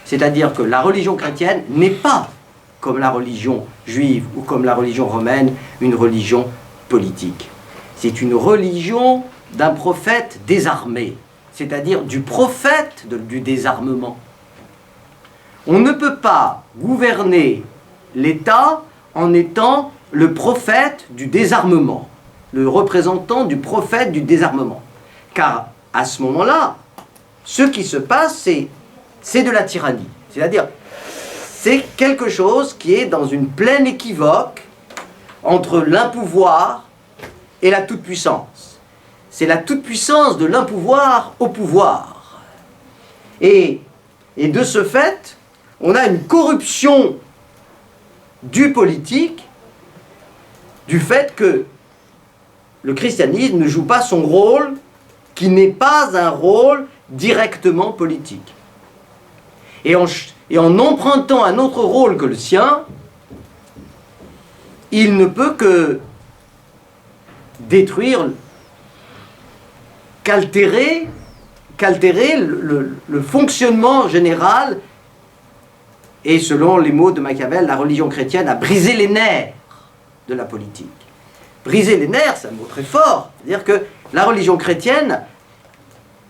C'est-à-dire que la religion chrétienne n'est pas, comme la religion juive ou comme la religion romaine, une religion politique. C'est une religion d'un prophète désarmé, c'est-à-dire du prophète du désarmement. On ne peut pas gouverner l'État en étant le prophète du désarmement, le représentant du prophète du désarmement. Car à ce moment-là, ce qui se passe, c'est de la tyrannie. C'est-à-dire, c'est quelque chose qui est dans une pleine équivoque entre l'impouvoir et la toute-puissance. C'est la toute-puissance de l'impouvoir au pouvoir. Et de ce fait, on a une corruption du politique, du fait que le christianisme ne joue pas son rôle, qui n'est pas un rôle directement politique. Et en empruntant un autre rôle que le sien, il ne peut que détruire, qu'altérer le fonctionnement général. Et selon les mots de Machiavel, la religion chrétienne a brisé les nerfs de la politique. Briser les nerfs, c'est un mot très fort. C'est-à-dire que la religion chrétienne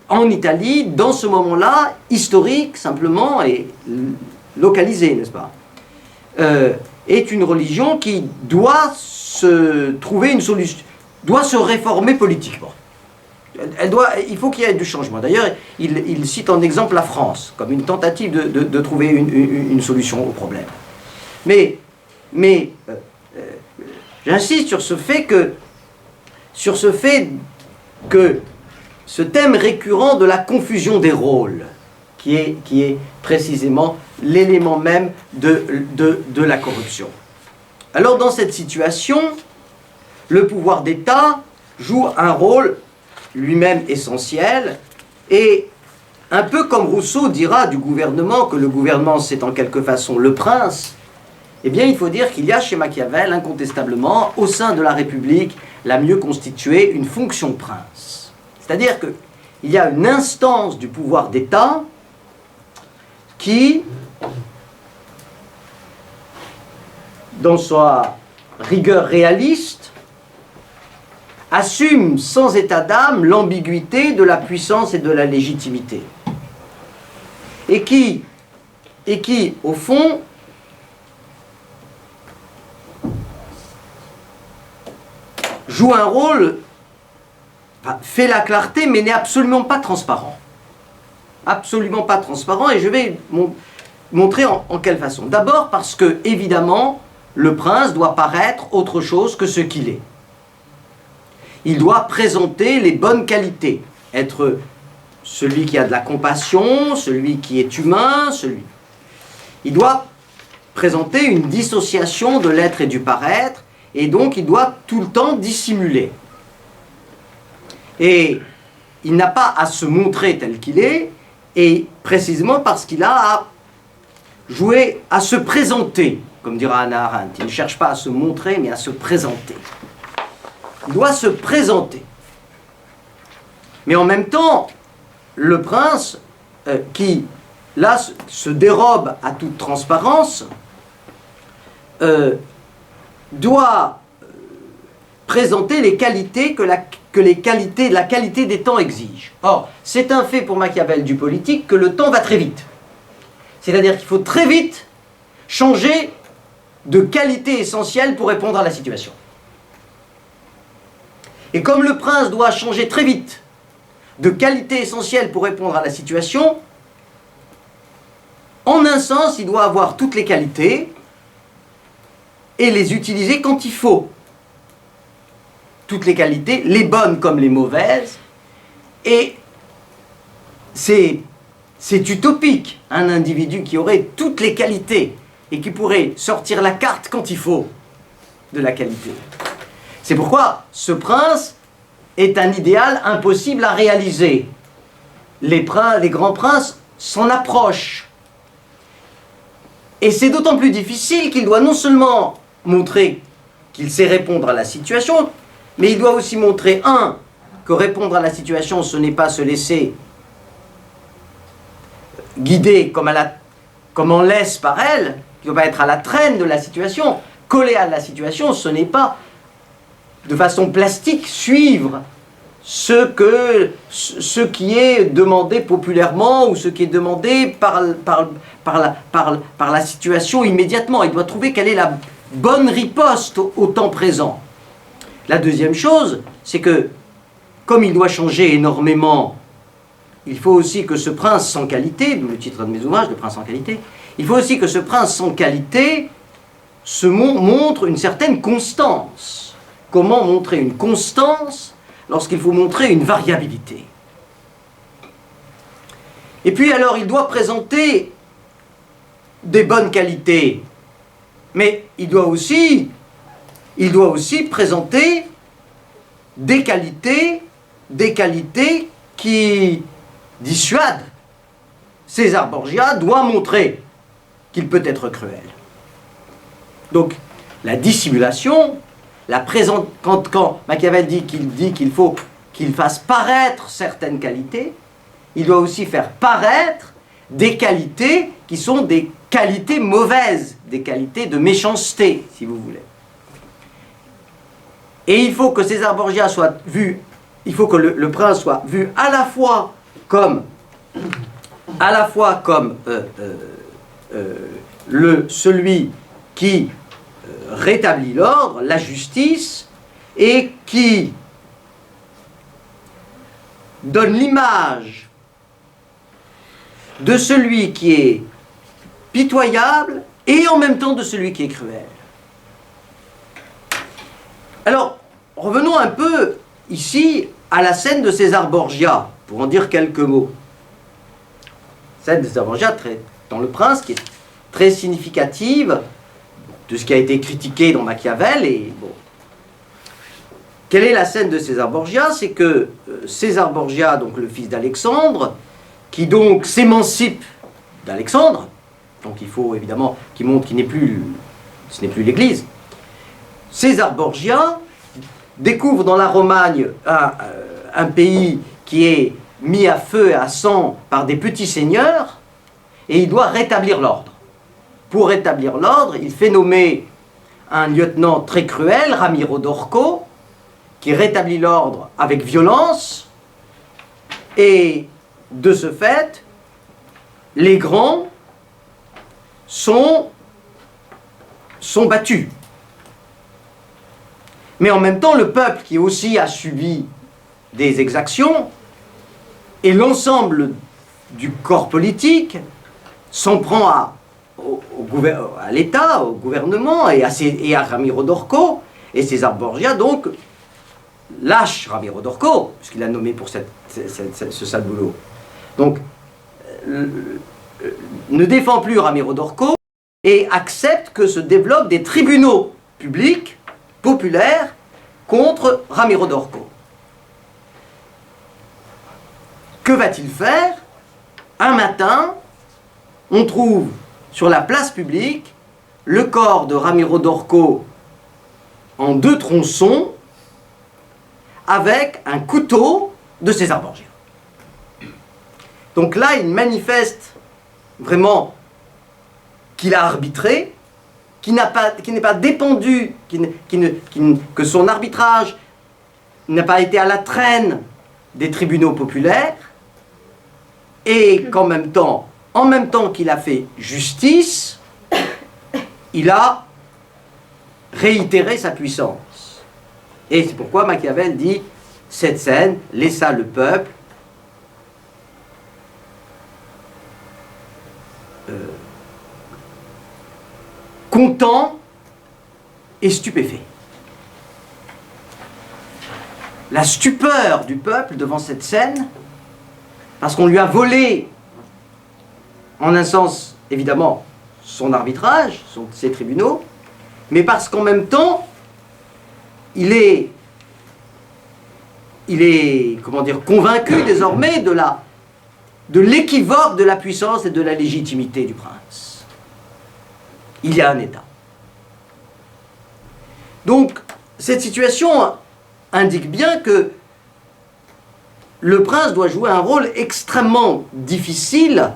en Italie, dans ce moment-là, historique simplement et localisé, n'est-ce pas, est une religion qui doit se trouver une solution, doit se réformer politiquement. Il faut qu'il y ait du changement. D'ailleurs, il cite en exemple la France comme une tentative de trouver une solution au problème. Mais j'insiste sur ce fait que ce thème récurrent de la confusion des rôles, qui est précisément l'élément même de la corruption. Alors dans cette situation, le pouvoir d'État joue un rôle lui-même essentiel, et un peu comme Rousseau dira du gouvernement que le gouvernement c'est en quelque façon le prince, eh bien il faut dire qu'il y a chez Machiavel incontestablement au sein de la République la mieux constituée une fonction prince. C'est-à-dire qu'il y a une instance du pouvoir d'État qui, dans sa rigueur réaliste, assume sans état d'âme l'ambiguïté de la puissance et de la légitimité. Et qui au fond, joue un rôle, fait la clarté, mais n'est absolument pas transparent. Absolument pas transparent, et je vais montrer en quelle façon. D'abord parce que, évidemment, le prince doit paraître autre chose que ce qu'il est. Il doit présenter les bonnes qualités, être celui qui a de la compassion, celui qui est humain, Il doit présenter une dissociation de l'être et du paraître, et donc il doit tout le temps dissimuler. Et il n'a pas à se montrer tel qu'il est, et précisément parce qu'il a à jouer, à se présenter, comme dira Hannah Arendt. Il ne cherche pas à se montrer, mais à se présenter. Il doit se présenter. Mais en même temps, le prince, qui, là, se dérobe à toute transparence, doit présenter les qualités que la qualité des temps exige. Or, c'est un fait pour Machiavel du politique que le temps va très vite. C'est-à-dire qu'il faut très vite changer de qualité essentielle pour répondre à la situation. Et comme le prince doit changer très vite de qualité essentielle pour répondre à la situation, en un sens, il doit avoir toutes les qualités et les utiliser quand il faut. Toutes les qualités, les bonnes comme les mauvaises, et c'est utopique, un individu qui aurait toutes les qualités et qui pourrait sortir la carte quand il faut de la qualité. C'est pourquoi ce prince est un idéal impossible à réaliser. Les grands princes s'en approchent. Et c'est d'autant plus difficile qu'il doit non seulement montrer qu'il sait répondre à la situation, mais il doit aussi montrer, que répondre à la situation, ce n'est pas se laisser guider comme on laisse par elle, qui ne doit pas être à la traîne de la situation, coller à la situation, ce n'est pas de façon plastique suivre ce qui est demandé populairement ou ce qui est demandé par la situation immédiatement. Il doit trouver quelle est la bonne riposte au temps présent. La deuxième chose, c'est que, comme il doit changer énormément, il faut aussi que ce prince sans qualité, d'où le titre de mes ouvrages, le prince sans qualité, il faut aussi que ce prince sans qualité montre une certaine constance. Comment montrer une constance lorsqu'il faut montrer une variabilité? Et puis alors, il doit présenter des bonnes qualités, mais il doit aussi présenter des qualités qui dissuadent. César Borgia doit montrer qu'il peut être cruel. Donc, la dissimulation, quand Machiavel dit qu'il faut qu'il fasse paraître certaines qualités, il doit aussi faire paraître des qualités qui sont des qualités mauvaises, des qualités de méchanceté, si vous voulez. Et il faut que César Borgia soit vu, il faut que le prince soit vu à la fois comme à la fois comme celui qui rétablit l'ordre, la justice, et qui donne l'image de celui qui est pitoyable et en même temps de celui qui est cruel. Alors, revenons un peu ici à la scène de César Borgia, pour en dire quelques mots. Scène de César Borgia dans Le Prince, qui est très significative de ce qui a été critiqué dans Machiavel. Et bon, quelle est la scène de César Borgia? C'est que César Borgia, donc le fils d'Alexandre, qui donc s'émancipe d'Alexandre, donc il faut évidemment qu'il montre qu'il n'est plus, ce n'est plus l'Église. César Borgia découvre dans la Romagne un pays qui est mis à feu et à sang par des petits seigneurs, et il doit rétablir l'ordre. Pour rétablir l'ordre, il fait nommer un lieutenant très cruel, Ramiro d'Orco, qui rétablit l'ordre avec violence, et de ce fait, les grands sont battus. Mais en même temps, le peuple qui aussi a subi des exactions, et l'ensemble du corps politique s'en prend à l'État, au gouvernement et à Ramiro d'Orco, et César Borgia donc lâche Ramiro d'Orco, puisqu'il l'a nommé pour ce sale boulot. Donc, ne défend plus Ramiro d'Orco et accepte que se développent des tribunaux publics, populaires, contre Ramiro d'Orco. Que va-t-il faire? Un matin, on trouve sur la place publique le corps de Ramiro d'Orco en 2 tronçons avec un couteau de César Borgia. Donc là, il manifeste vraiment qu'il a arbitré, qui n'est pas dépendu, que son arbitrage n'a pas été à la traîne des tribunaux populaires, et qu'en même temps, qu'il a fait justice, il a réitéré sa puissance. Et c'est pourquoi Machiavel dit, cette scène laissa le peuple content et stupéfait. La stupeur du peuple devant cette scène, parce qu'on lui a volé, en un sens, évidemment, son arbitrage, ses tribunaux, mais parce qu'en même temps, il est comment dire, convaincu désormais de l'équivoque de la puissance et de la légitimité du prince. Il y a un État. Donc, cette situation indique bien que le prince doit jouer un rôle extrêmement difficile,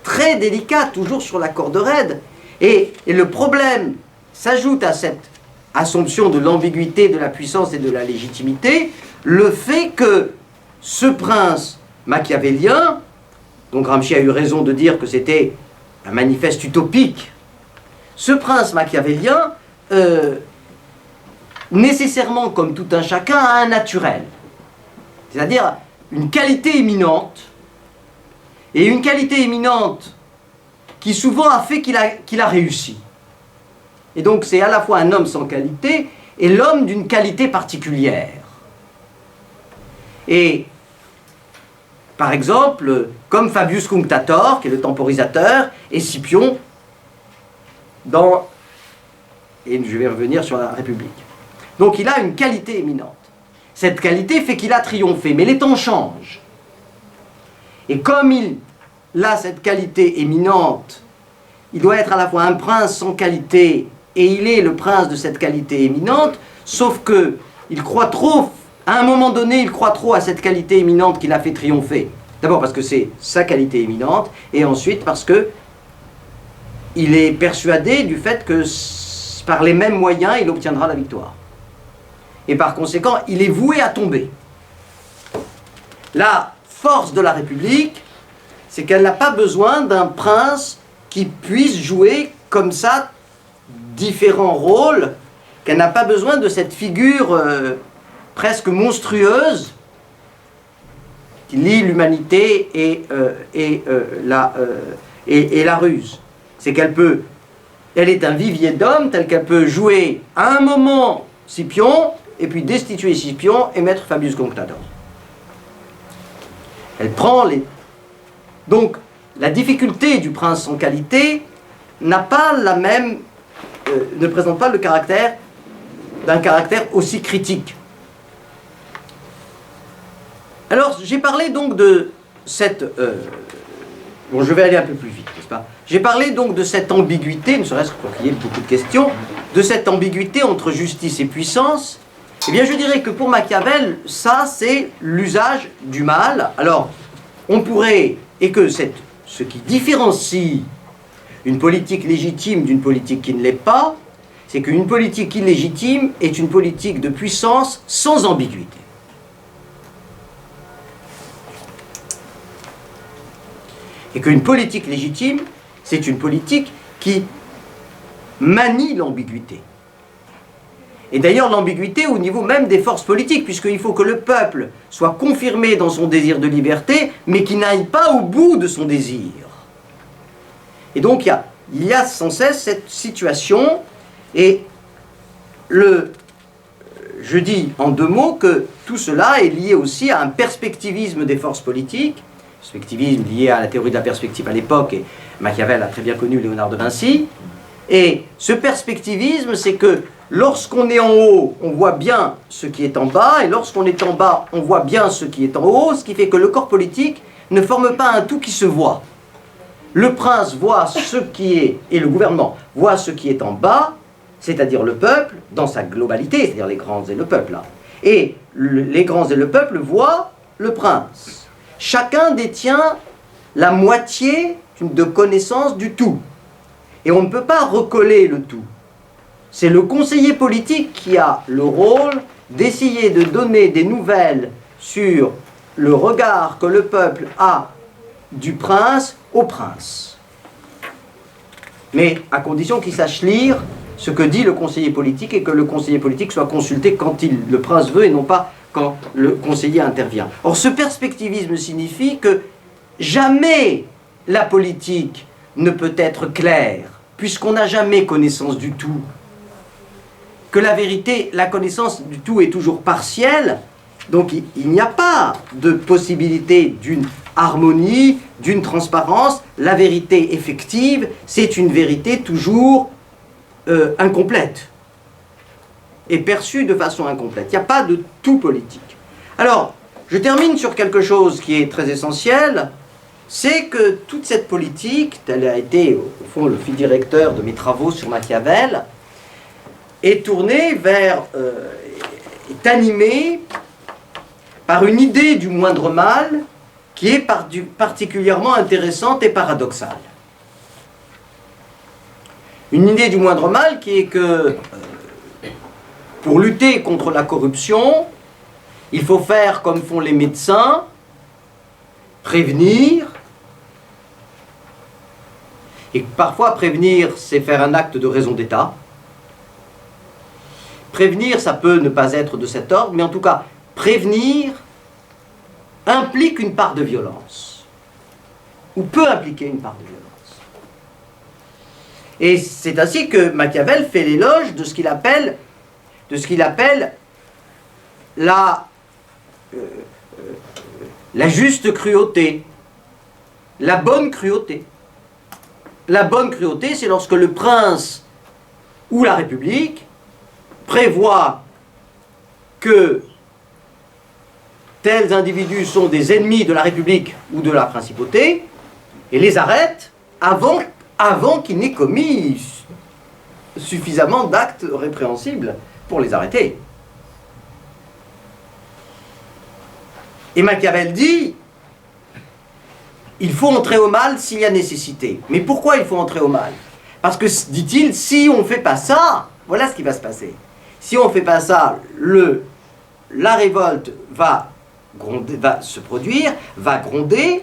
très délicat, toujours sur la corde raide. Et le problème s'ajoute à cette assomption de l'ambiguïté, de la puissance et de la légitimité, le fait que ce prince machiavélien, dont Gramsci a eu raison de dire que c'était un manifeste utopique, ce prince machiavélien, nécessairement, comme tout un chacun, a un naturel. C'est-à-dire une qualité éminente, et une qualité éminente qui souvent a fait qu'il a réussi. Et donc c'est à la fois un homme sans qualité et l'homme d'une qualité particulière. Et par exemple, comme Fabius Cunctator, qui est le temporisateur, et Scipion, et je vais revenir sur la République. Donc il a une qualité éminente. Cette qualité fait qu'il a triomphé, mais les temps changent. Et comme il a cette qualité éminente, il doit être à la fois un prince sans qualité, et il est le prince de cette qualité éminente, sauf que il croit trop, à un moment donné, il croit trop à cette qualité éminente qui l'a fait triompher. D'abord parce que c'est sa qualité éminente, et ensuite parce que il est persuadé du fait que par les mêmes moyens, il obtiendra la victoire. Et par conséquent, il est voué à tomber. Là, force de la République, c'est qu'elle n'a pas besoin d'un prince qui puisse jouer comme ça différents rôles, qu'elle n'a pas besoin de cette figure presque monstrueuse qui lie l'humanité et la ruse. C'est elle est un vivier d'hommes tel qu'elle peut jouer à un moment Scipion, et puis destituer Scipion et mettre Fabius Conquistador. Elle prend les... Donc, la difficulté du prince en qualité n'a pas la même... ne présente pas le caractère d'un caractère aussi critique. Alors, j'ai parlé donc de cette... bon, je vais aller un peu plus vite, n'est-ce pas? J'ai parlé donc de cette ambiguïté, ne serait-ce que pour qu'il y ait beaucoup de questions, de cette ambiguïté entre justice et puissance. Eh bien, je dirais que pour Machiavel, ça, c'est l'usage du mal. Alors, on pourrait... Et que ce qui différencie une politique légitime d'une politique qui ne l'est pas, c'est qu'une politique illégitime est une politique de puissance sans ambiguïté. Et qu'une politique légitime, c'est une politique qui manie l'ambiguïté. Et d'ailleurs l'ambiguïté au niveau même des forces politiques, puisqu'il faut que le peuple soit confirmé dans son désir de liberté, mais qu'il n'aille pas au bout de son désir. Et donc il y a sans cesse cette situation, et je dis en deux mots que tout cela est lié aussi à un perspectivisme des forces politiques, perspectivisme lié à la théorie de la perspective à l'époque, et Machiavel a très bien connu Léonard de Vinci. Et ce perspectivisme, c'est que lorsqu'on est en haut, on voit bien ce qui est en bas, et lorsqu'on est en bas, on voit bien ce qui est en haut, ce qui fait que le corps politique ne forme pas un tout qui se voit. Le prince voit ce qui est, et le gouvernement voit ce qui est en bas, c'est-à-dire le peuple, dans sa globalité, c'est-à-dire les grands et le peuple, là. Et les grands et le peuple voient le prince. Chacun détient la moitié de connaissance du tout. Et on ne peut pas recoller le tout. C'est le conseiller politique qui a le rôle d'essayer de donner des nouvelles sur le regard que le peuple a du prince au prince. Mais à condition qu'il sache lire ce que dit le conseiller politique et que le conseiller politique soit consulté quand le prince veut et non pas quand le conseiller intervient. Or, ce perspectivisme signifie que jamais la politique ne peut être claire, puisqu'on n'a jamais connaissance du tout. Que la vérité, la connaissance du tout est toujours partielle, donc il n'y a pas de possibilité d'une harmonie, d'une transparence. La vérité effective, c'est une vérité toujours incomplète, et perçue de façon incomplète. Il n'y a pas de tout politique. Alors, je termine sur quelque chose qui est très essentiel, c'est que toute cette politique, tel a été au fond le fil directeur de mes travaux sur Machiavel, est tournée vers, est animée par une idée du moindre mal qui est particulièrement intéressante et paradoxale. Une idée du moindre mal qui est que pour lutter contre la corruption, il faut faire comme font les médecins, prévenir. Et parfois prévenir, c'est faire un acte de raison d'État. Prévenir, ça peut ne pas être de cet ordre, mais en tout cas, prévenir implique une part de violence, ou peut impliquer une part de violence. Et c'est ainsi que Machiavel fait l'éloge de ce qu'il appelle la juste cruauté, la bonne cruauté. La bonne cruauté, c'est lorsque le prince ou la République prévoit que tels individus sont des ennemis de la République ou de la principauté et les arrête avant qu'ils n'aient commis suffisamment d'actes répréhensibles pour les arrêter. Et Machiavel dit, il faut entrer au mal s'il y a nécessité. Mais pourquoi il faut entrer au mal? Parce que, dit-il, si on ne fait pas ça, voilà ce qui va se passer. Si on ne fait pas ça, la révolte va va se produire, va gronder.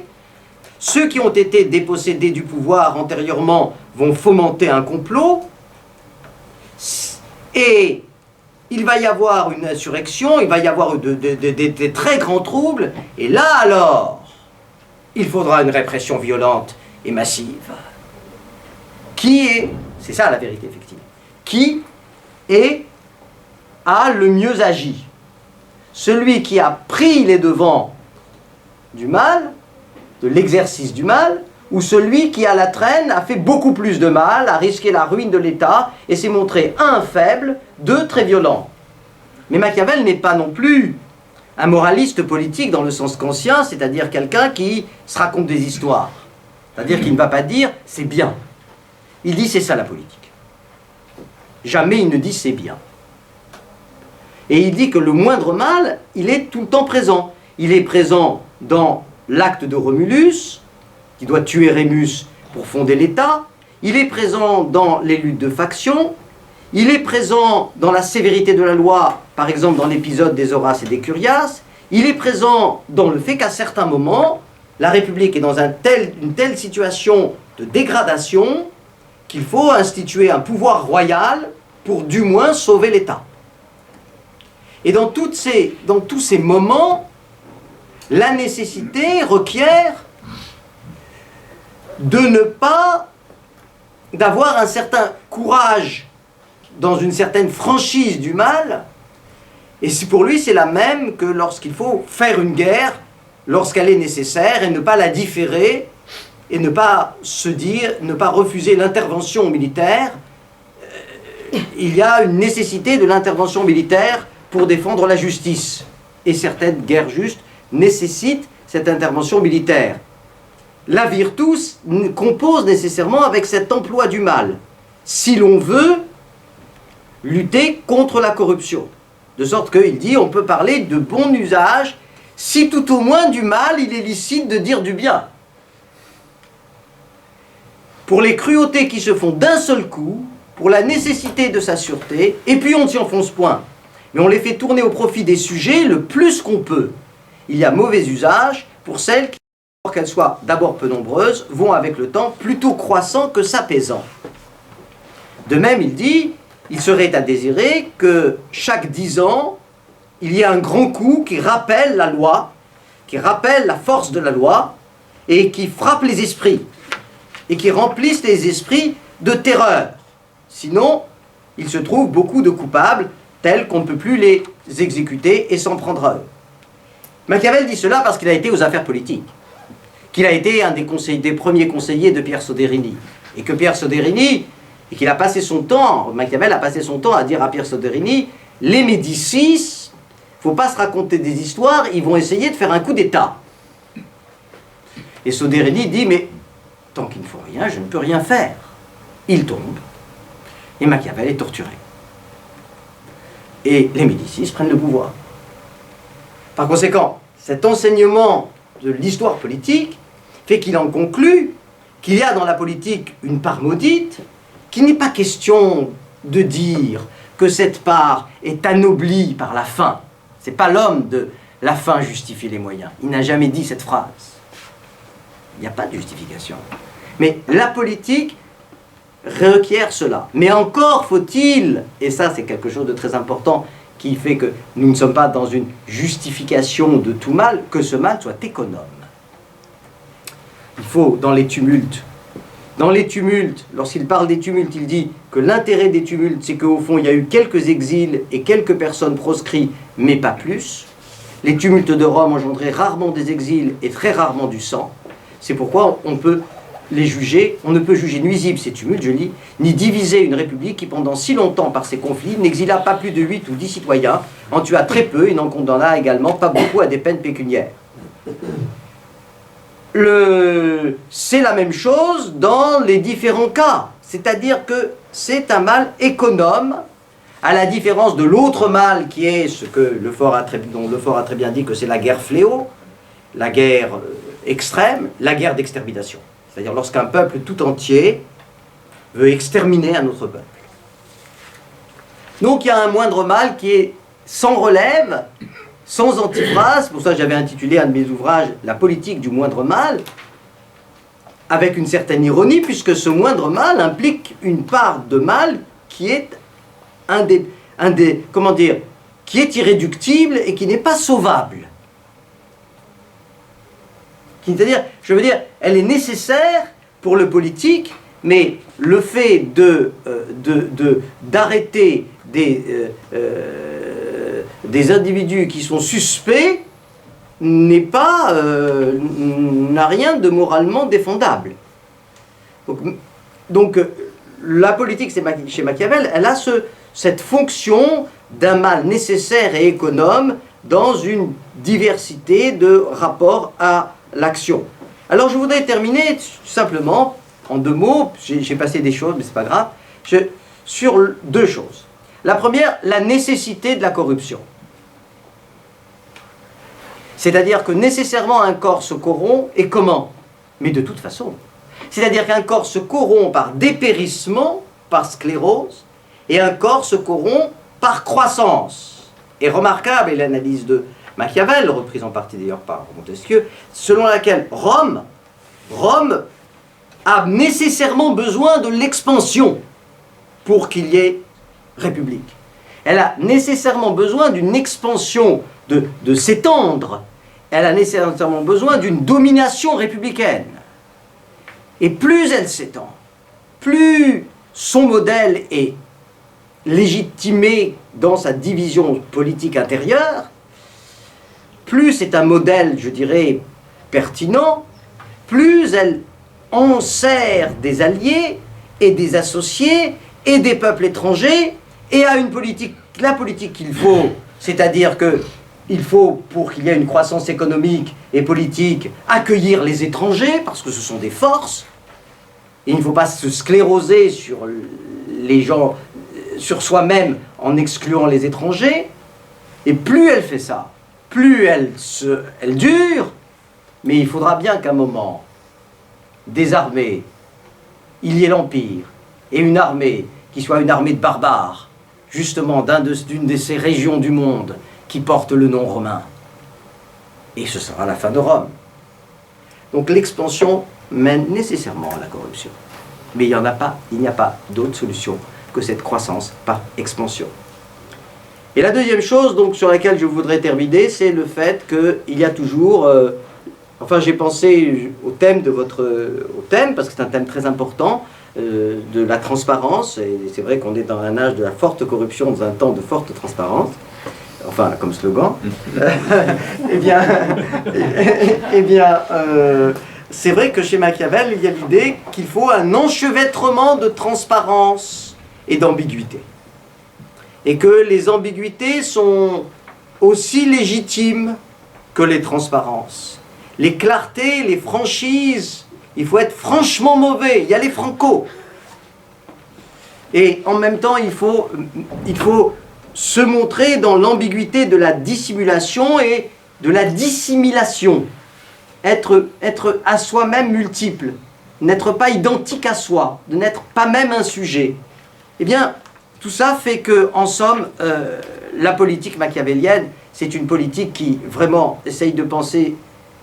Ceux qui ont été dépossédés du pouvoir antérieurement vont fomenter un complot. Et il va y avoir une insurrection, il va y avoir des très grands troubles. Et là alors, il faudra une répression violente et massive. C'est ça la vérité effective, qui a le mieux agi? Celui qui a pris les devants du mal, de l'exercice du mal, ou celui qui, à la traîne, a fait beaucoup plus de mal, a risqué la ruine de l'État et s'est montré, un, faible, deux, très violent. Mais Machiavel n'est pas non plus un moraliste politique dans le sens kantien, c'est-à-dire quelqu'un qui se raconte des histoires. C'est-à-dire qu'il ne va pas dire « c'est bien ». Il dit « c'est ça la politique ». Jamais il ne dit « c'est bien ». Et il dit que le moindre mal, il est tout le temps présent. Il est présent dans l'acte de Romulus, qui doit tuer Rémus pour fonder l'État. Il est présent dans les luttes de factions. Il est présent dans la sévérité de la loi, par exemple dans l'épisode des Horaces et des Curiaces. Il est présent dans le fait qu'à certains moments, la République est dans une telle situation de dégradation qu'il faut instituer un pouvoir royal pour du moins sauver l'État. Et dans tous ces moments, la nécessité requiert d'avoir un certain courage dans une certaine franchise du mal, et pour lui c'est la même que lorsqu'il faut faire une guerre, lorsqu'elle est nécessaire, et ne pas la différer, et ne pas refuser l'intervention militaire. Il y a une nécessité de l'intervention militaire pour défendre la justice, et certaines guerres justes nécessitent cette intervention militaire. La virtus compose nécessairement avec cet emploi du mal, si l'on veut lutter contre la corruption. De sorte qu'il dit, on peut parler de bon usage, si tout au moins du mal, il est licite de dire du bien. Pour les cruautés qui se font d'un seul coup, pour la nécessité de sa sûreté, et puis on ne s'y enfonce point. Mais on les fait tourner au profit des sujets le plus qu'on peut. Il y a mauvais usage pour celles qui, pour qu'elles soient d'abord peu nombreuses, vont avec le temps plutôt croissant que s'apaisant. De même, il dit, il serait à désirer que chaque 10 ans, il y ait un grand coup qui rappelle la loi, qui rappelle la force de la loi, et qui frappe les esprits, et qui remplisse les esprits de terreur. Sinon, il se trouve beaucoup de coupables, tels qu'on ne peut plus les exécuter et s'en prendre à eux. Machiavel dit cela parce qu'il a été aux affaires politiques, qu'il a été un des premiers conseillers de Pierre Soderini, et que Pierre Soderini, et qu'il a passé son temps, Machiavel a passé son temps à dire à Pierre Soderini, les Médicis, il ne faut pas se raconter des histoires, ils vont essayer de faire un coup d'État. Et Soderini dit, mais tant qu'il ne faut rien, je ne peux rien faire. Il tombe, et Machiavel est torturé. Et les Médicis prennent le pouvoir. Par conséquent, cet enseignement de l'histoire politique fait qu'il en conclut qu'il y a dans la politique une part maudite, qu'il n'est pas question de dire que cette part est anoblie par la fin. Ce n'est pas l'homme de la fin justifie les moyens. Il n'a jamais dit cette phrase. Il n'y a pas de justification. Mais la politique requiert cela. Mais encore faut-il, et ça c'est quelque chose de très important, qui fait que nous ne sommes pas dans une justification de tout mal, que ce mal soit économe. Il faut, dans les tumultes, lorsqu'il parle des tumultes, il dit que l'intérêt des tumultes, c'est qu'au fond, il y a eu quelques exils et quelques personnes proscrites, mais pas plus. Les tumultes de Rome engendraient rarement des exils et très rarement du sang. C'est pourquoi on peut les juger, on ne peut juger nuisibles ces tumultes, je lis, ni diviser une république qui, pendant si longtemps par ses conflits, n'exila pas plus de 8 ou 10 citoyens, en tua très peu et n'en condamna également pas beaucoup à des peines pécuniaires. C'est la même chose dans les différents cas, c'est-à-dire que c'est un mal économe, à la différence de l'autre mal qui est ce que dont Lefort a très bien dit que c'est la guerre fléau, la guerre extrême, la guerre d'extermination. C'est-à-dire lorsqu'un peuple tout entier veut exterminer un autre peuple. Donc il y a un moindre mal qui est sans relève, sans antiphrase, pour ça j'avais intitulé un de mes ouvrages « La politique du moindre mal », avec une certaine ironie, puisque ce moindre mal implique une part de mal qui est qui est irréductible et qui n'est pas sauvable. C'est-à-dire, je veux dire, elle est nécessaire pour le politique, mais le fait d'arrêter des individus qui sont suspects n'a rien de moralement défendable. Donc la politique chez Machiavel, elle a cette fonction d'un mal nécessaire et économe dans une diversité de rapports à l'action. Alors je voudrais terminer simplement en 2 mots, j'ai passé des choses mais c'est pas grave, sur 2 choses. La première, la nécessité de la corruption. C'est-à-dire que nécessairement un corps se corrompt, et comment? Mais de toute façon. C'est-à-dire qu'un corps se corrompt par dépérissement, par sclérose, et un corps se corrompt par croissance. Et remarquable est l'analyse de Machiavel, reprise en partie d'ailleurs par Montesquieu, selon laquelle Rome a nécessairement besoin de l'expansion pour qu'il y ait république. Elle a nécessairement besoin d'une expansion, de s'étendre. Elle a nécessairement besoin d'une domination républicaine. Et plus elle s'étend, plus son modèle est légitimé dans sa division politique intérieure, plus c'est un modèle, je dirais, pertinent, plus elle enserre des alliés et des associés et des peuples étrangers et a une politique, la politique qu'il faut, c'est-à-dire qu'il faut, pour qu'il y ait une croissance économique et politique, accueillir les étrangers, parce que ce sont des forces, et il ne faut pas se scléroser sur les gens, sur soi-même en excluant les étrangers, et plus elle fait ça, plus elle dure, mais il faudra bien qu'à un moment, désarmée, il y ait l'Empire, et une armée qui soit une armée de barbares, justement d'une de ces régions du monde qui porte le nom romain. Et ce sera la fin de Rome. Donc l'expansion mène nécessairement à la corruption. Mais il n'y a pas d'autre solution que cette croissance par expansion. Et la deuxième chose donc, sur laquelle je voudrais terminer, c'est le fait qu'il y a toujours... enfin, j'ai pensé au thème, parce que c'est un thème très important, de la transparence, et c'est vrai qu'on est dans un âge de la forte corruption, dans un temps de forte transparence, enfin, comme slogan, c'est vrai que chez Machiavel, il y a l'idée qu'il faut un enchevêtrement de transparence et d'ambiguïté. Et que les ambiguïtés sont aussi légitimes que les transparences. Les clartés, les franchises, il faut être franchement mauvais, il y a les francos. Et en même temps, il faut se montrer dans l'ambiguïté de la dissimulation et de la dissimulation. Être à soi-même multiple, n'être pas identique à soi, de n'être pas même un sujet. Eh bien, tout ça fait que, en somme, la politique machiavélienne, c'est une politique qui vraiment essaye de penser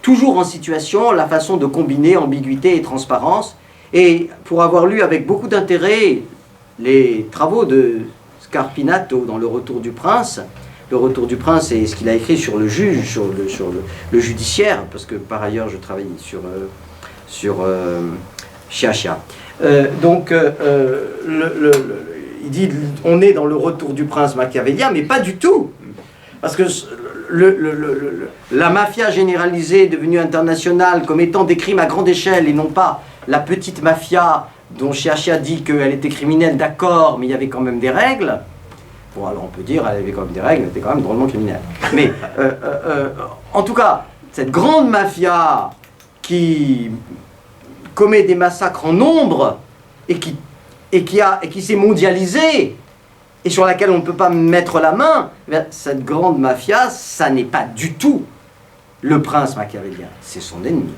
toujours en situation la façon de combiner ambiguïté et transparence. Et pour avoir lu avec beaucoup d'intérêt les travaux de Scarpinato dans Le Retour du Prince, Le Retour du Prince et ce qu'il a écrit sur le juge, sur le judiciaire, parce que par ailleurs je travaille sur Sciascia. Il dit on est dans le Retour du Prince machiavélien, mais pas du tout, parce que la mafia généralisée devenue internationale comme étant des crimes à grande échelle et non pas la petite mafia dont Sciascia dit qu'elle était criminelle, d'accord, mais il y avait quand même des règles. Bon, alors on peut dire qu'elle avait quand même des règles, elle était quand même drôlement criminelle. Mais en tout cas, cette grande mafia qui commet des massacres en nombre et qui s'est mondialisée, et sur laquelle on ne peut pas mettre la main, cette grande mafia, ça n'est pas du tout le prince machiavélien, c'est son ennemi.